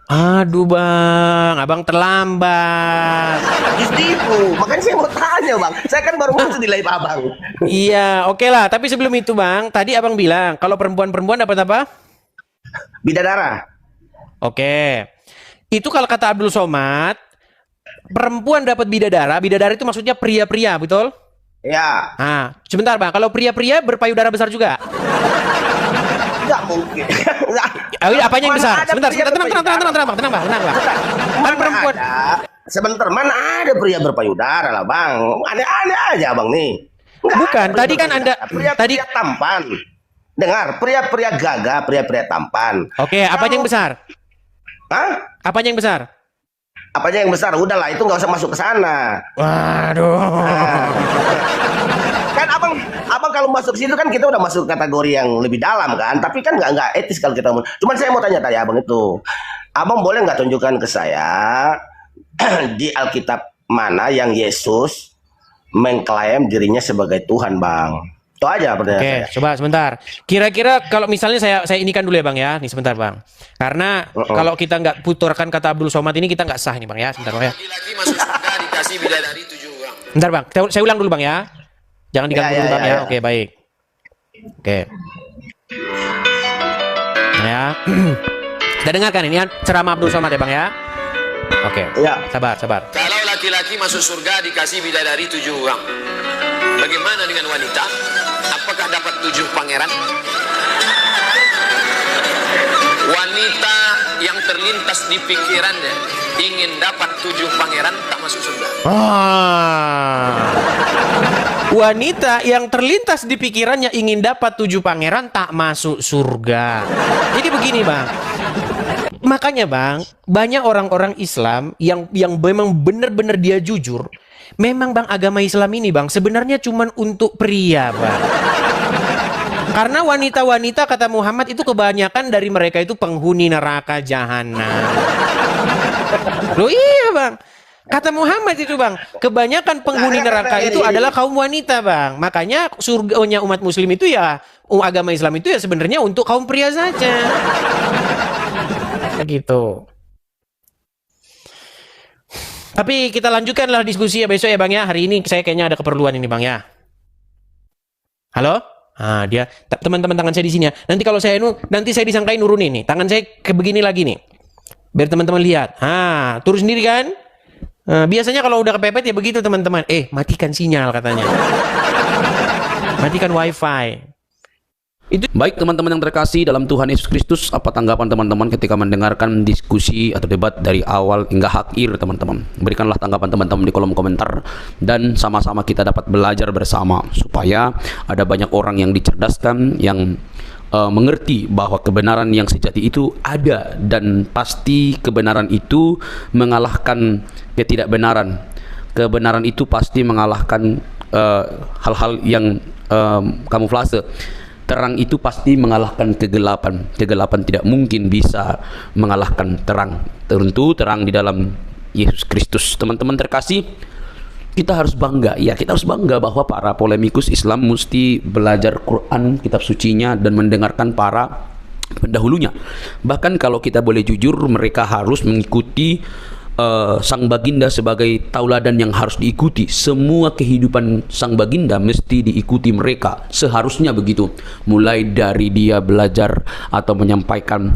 Aduh, Bang, abang terlambat. Justru, makanya saya mau tanya, Bang. Saya kan baru masuk di live abang. Iya, oke lah. Tapi sebelum itu, Bang, tadi abang bilang kalau perempuan-perempuan dapat apa? Bidadara. Oke. Itu kalau kata Abdul Somad, perempuan dapat bidadara. Bidadara itu maksudnya pria-pria, betul? Ya. Nah, sebentar, Bang. Kalau pria-pria berpayudara besar juga? Nggak mungkin. Apanya yang besar? Sebentar, tenang, Bang. Kan perempuan. Sebentar, mana ada pria berpayudara lah, Bang. Aneh-aneh aja, Abang nih. Bukan, tadi kan Anda tadi tampan. Dengar, pria-pria gagah, pria-pria tampan. Oke, apanya yang besar? Hah? Apanya yang besar? Apanya yang besar? Udahlah, itu nggak usah masuk ke sana. Waduh. Kan abang kalau masuk situ kan kita udah masuk kategori yang lebih dalam kan. Tapi kan nggak etis kalau kita. Cuman saya mau tanya abang itu. Abang boleh nggak tunjukkan ke saya di Alkitab mana yang Yesus mengklaim dirinya sebagai Tuhan, Bang? Itu aja pertanyaan saya. Oke, coba sebentar. Kira-kira kalau misalnya saya inikan dulu ya, Bang ya. Nih sebentar, Bang. Karena kalau kita nggak putarkan kata Abdul Somad ini kita nggak sah nih, Bang ya. Sebentar, Bang ya. Laki-laki masuk surga dikasih bidadari 7 orang. Bentar, Bang. Saya ulang dulu, Bang ya. Jangan diganggu dulu, Bang ya. Oke, baik. Oke. Nah, ya. Kita dengarkan ini ceramah Abdul Somad ya, Bang ya. Oke. Ya. Sabar. Kalau laki-laki masuk surga dikasih bidadari 7 orang. Bagaimana dengan wanita? Apakah dapat 7 pangeran? Wanita yang terlintas di pikirannya ingin dapat 7 pangeran tak masuk surga. Wanita yang terlintas di pikirannya ingin dapat 7 pangeran tak masuk surga. Jadi begini, Bang. Makanya, Bang, banyak orang-orang Islam yang memang benar-benar dia jujur. Memang, Bang, agama Islam ini, Bang, sebenarnya cuma untuk pria, Bang. Karena wanita-wanita kata Muhammad itu kebanyakan dari mereka itu penghuni neraka jahanam. Loh iya, Bang. Kata Muhammad itu, Bang, kebanyakan penghuni neraka itu adalah kaum wanita, Bang. Makanya surganya umat muslim itu ya, agama Islam itu ya sebenarnya untuk kaum pria saja. Begitu. Tapi kita lanjutkanlah diskusi ya besok ya, Bang ya. Hari ini saya kayaknya ada keperluan ini, Bang ya. Halo? Ah, dia teman-teman tangan saya di sini ya. Nanti kalau saya nanti saya disangkain nurunin nih. Tangan saya ke begini lagi nih. Biar teman-teman lihat. Turun sendiri kan? Biasanya kalau udah kepepet ya begitu, teman-teman. Matikan sinyal katanya. Matikan wifi. Baik teman-teman yang terkasih dalam Tuhan Yesus Kristus, apa tanggapan teman-teman ketika mendengarkan diskusi atau debat dari awal hingga akhir, teman-teman? Berikanlah tanggapan teman-teman di kolom komentar dan sama-sama kita dapat belajar bersama supaya ada banyak orang yang dicerdaskan, yang mengerti bahwa kebenaran yang sejati itu ada dan pasti kebenaran itu mengalahkan ketidakbenaran. Kebenaran itu pasti mengalahkan hal-hal yang kamuflase. Terang itu pasti mengalahkan kegelapan. Kegelapan tidak mungkin bisa mengalahkan terang. Tentu terang di dalam Yesus Kristus. Teman-teman terkasih, kita harus bangga. Ya, kita harus bangga bahwa para polemikus Islam mesti belajar Quran, kitab sucinya, dan mendengarkan para pendahulunya. Bahkan kalau kita boleh jujur, mereka harus mengikuti sang baginda sebagai tauladan yang harus diikuti. Semua kehidupan sang baginda mesti diikuti mereka, seharusnya begitu. Mulai dari dia belajar atau menyampaikan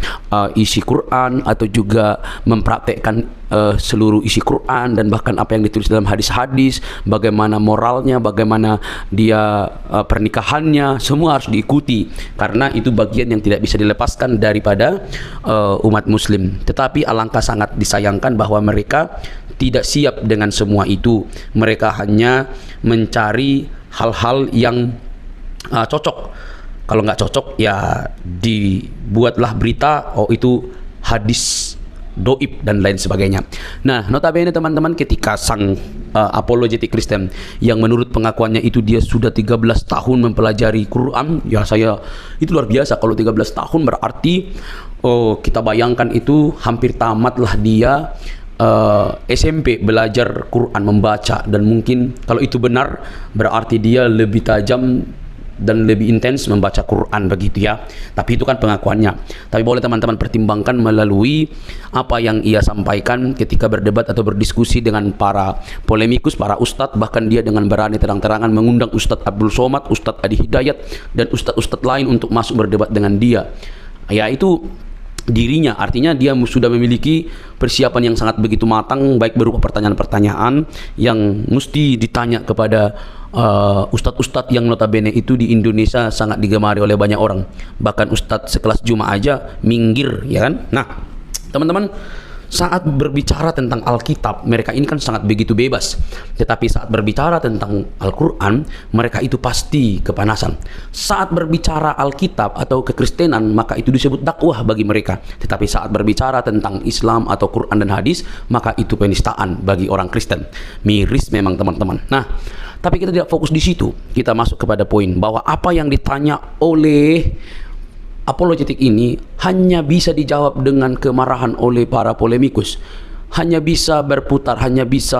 isi Quran, atau juga mempraktekkan seluruh isi Quran, dan bahkan apa yang ditulis dalam hadis-hadis, bagaimana moralnya, bagaimana dia pernikahannya, semua harus diikuti, karena itu bagian yang tidak bisa dilepaskan daripada umat muslim. Tetapi alangkah sangat disayangkan bahwa mereka tidak siap dengan semua itu. Mereka hanya mencari hal-hal yang cocok. Kalau nggak cocok, ya dibuatlah berita, oh itu hadis doib dan lain sebagainya. Nah, notabene teman-teman, ketika sang apologetik Kristen yang menurut pengakuannya itu dia sudah 13 tahun mempelajari Quran, ya saya itu luar biasa. Kalau 13 tahun berarti kita bayangkan itu hampir tamatlah dia SMP belajar Quran, membaca, dan mungkin kalau itu benar berarti dia lebih tajam dan lebih intens membaca Quran, begitu ya. Tapi itu kan pengakuannya. Tapi boleh teman-teman pertimbangkan melalui apa yang ia sampaikan ketika berdebat atau berdiskusi dengan para polemikus, para ustadz. Bahkan dia dengan berani terang-terangan mengundang Ustadz Abdul Somad, Ustadz Adi Hidayat, dan ustadz-ustadz lain untuk masuk berdebat dengan dia. Ya, itu dirinya, artinya dia sudah memiliki persiapan yang sangat begitu matang, baik berupa pertanyaan-pertanyaan yang mesti ditanya kepada ustadz-ustadz yang notabene itu di Indonesia sangat digemari oleh banyak orang. Bahkan ustadz sekelas Juma aja minggir, ya kan? Nah, teman-teman, saat berbicara tentang Alkitab, mereka ini kan sangat begitu bebas. Tetapi saat berbicara tentang Al-Quran, mereka itu pasti kepanasan. Saat berbicara Alkitab atau kekristenan, maka itu disebut dakwah bagi mereka. Tetapi saat berbicara tentang Islam atau Quran dan hadis, maka itu penistaan bagi orang Kristen. Miris memang teman-teman. Nah, tapi kita tidak fokus di situ. Kita masuk kepada poin bahwa apa yang ditanya oleh apologetik ini hanya bisa dijawab dengan kemarahan oleh para polemikus, hanya bisa berputar, hanya bisa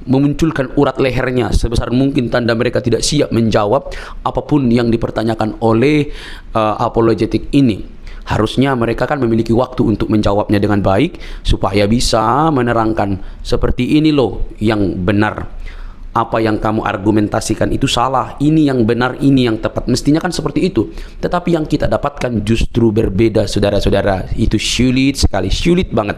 memunculkan urat lehernya sebesar mungkin, tanda mereka tidak siap menjawab apapun yang dipertanyakan oleh apologetik ini. Harusnya mereka kan memiliki waktu untuk menjawabnya dengan baik, supaya bisa menerangkan seperti ini loh yang benar. Apa yang kamu argumentasikan itu salah, ini yang benar, ini yang tepat. Mestinya kan seperti itu. Tetapi yang kita dapatkan justru berbeda, saudara-saudara. Itu sulit sekali, sulit banget.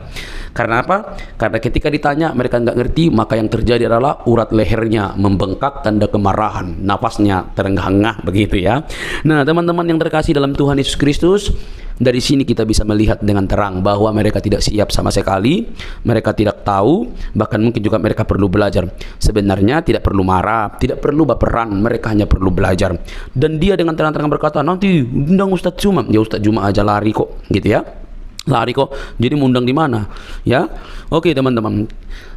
Karena apa? Karena ketika ditanya mereka nggak ngerti, maka yang terjadi adalah urat lehernya membengkak, tanda kemarahan, napasnya terenggah-enggah, begitu ya. Nah, teman-teman yang terkasih dalam Tuhan Yesus Kristus, dari sini kita bisa melihat dengan terang bahwa mereka tidak siap sama sekali, mereka tidak tahu, bahkan mungkin juga mereka perlu belajar. Sebenarnya tidak perlu marah, tidak perlu baperan, mereka hanya perlu belajar. Dan dia dengan terang-terangan berkata, nanti undang Ustadz Juma. Ya Ustadz Juma aja lari kok, gitu ya. Lari kok, jadi mau undang di mana? Ya, oke teman-teman.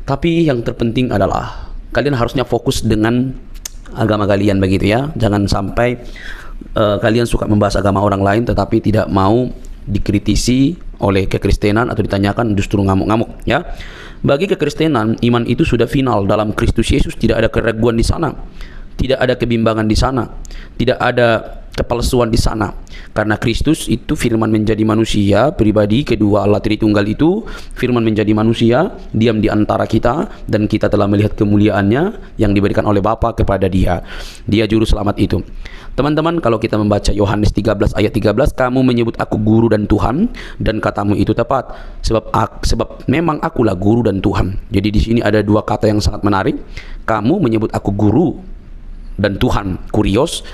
Tapi yang terpenting adalah kalian harusnya fokus dengan agama kalian, begitu ya. Jangan sampai kalian suka membahas agama orang lain tetapi tidak mau dikritisi oleh kekristenan atau ditanyakan justru ngamuk-ngamuk, ya. Bagi kekristenan, iman itu sudah final dalam Kristus Yesus. Tidak ada keraguan di sana, tidak ada kebimbangan di sana, tidak ada kepalsuan di sana. Karena Kristus itu firman menjadi manusia, pribadi kedua Allah Tritunggal itu firman menjadi manusia, diam di antara kita, dan kita telah melihat kemuliaannya yang diberikan oleh Bapa kepada dia. Dia juru selamat itu. Teman-teman, kalau kita membaca Yohanes 13 ayat 13, kamu menyebut aku guru dan Tuhan, dan katamu itu tepat, sebab memang akulah guru dan Tuhan. Jadi di sini ada dua kata yang sangat menarik. Kamu menyebut aku guru dan Tuhan, kurios,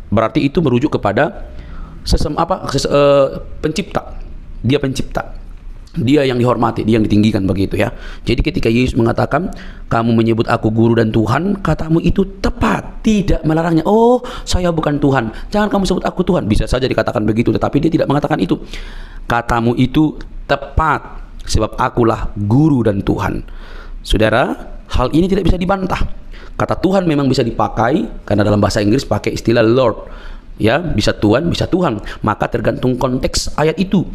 berarti itu merujuk kepada pencipta. Dia pencipta, dia yang dihormati, dia yang ditinggikan, begitu ya. Jadi ketika Yesus mengatakan kamu menyebut aku guru dan Tuhan, katamu itu tepat, tidak melarangnya. Oh, saya bukan Tuhan, jangan kamu sebut aku Tuhan. Bisa saja dikatakan begitu, tetapi dia tidak mengatakan itu. Katamu itu tepat, sebab akulah guru dan Tuhan. Saudara, hal ini tidak bisa dibantah. Kata Tuhan memang bisa dipakai, karena dalam bahasa Inggris pakai istilah Lord, ya, bisa Tuhan, bisa Tuhan. Maka tergantung konteks ayat itu.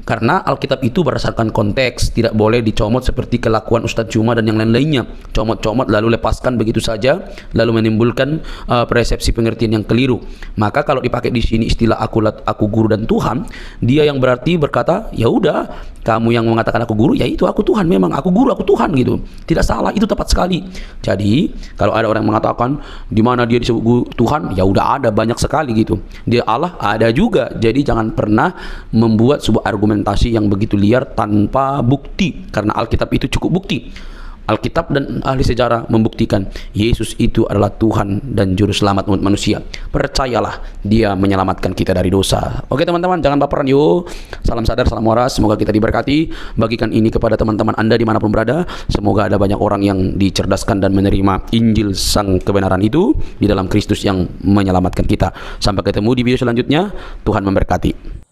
Karena Alkitab itu berdasarkan konteks, tidak boleh dicomot seperti kelakuan Ustadz Cuma dan yang lain-lainnya. Comot-comot lalu lepaskan begitu saja, lalu menimbulkan persepsi pengertian yang keliru. Maka kalau dipakai di sini istilah aku guru dan Tuhan, dia yang berarti berkata, ya udah, kamu yang mengatakan aku guru, ya itu aku Tuhan, memang aku guru, aku Tuhan gitu. Tidak salah, itu tepat sekali. Jadi kalau ada orang yang mengatakan di mana dia disebut guru Tuhan, ya udah ada banyak sekali gitu. Dia Allah ada juga. Jadi jangan pernah membuat sebuah argumentasi yang begitu liar tanpa bukti, karena Alkitab itu cukup bukti. Alkitab dan ahli sejarah membuktikan Yesus itu adalah Tuhan dan Juru Selamat umat manusia. Percayalah, dia menyelamatkan kita dari dosa. Oke teman-teman, jangan baperan yuk. Salam sadar, salam waras. Semoga kita diberkati. Bagikan ini kepada teman-teman Anda dimanapun berada. Semoga ada banyak orang yang dicerdaskan dan menerima Injil sang kebenaran itu di dalam Kristus yang menyelamatkan kita. Sampai ketemu di video selanjutnya. Tuhan memberkati.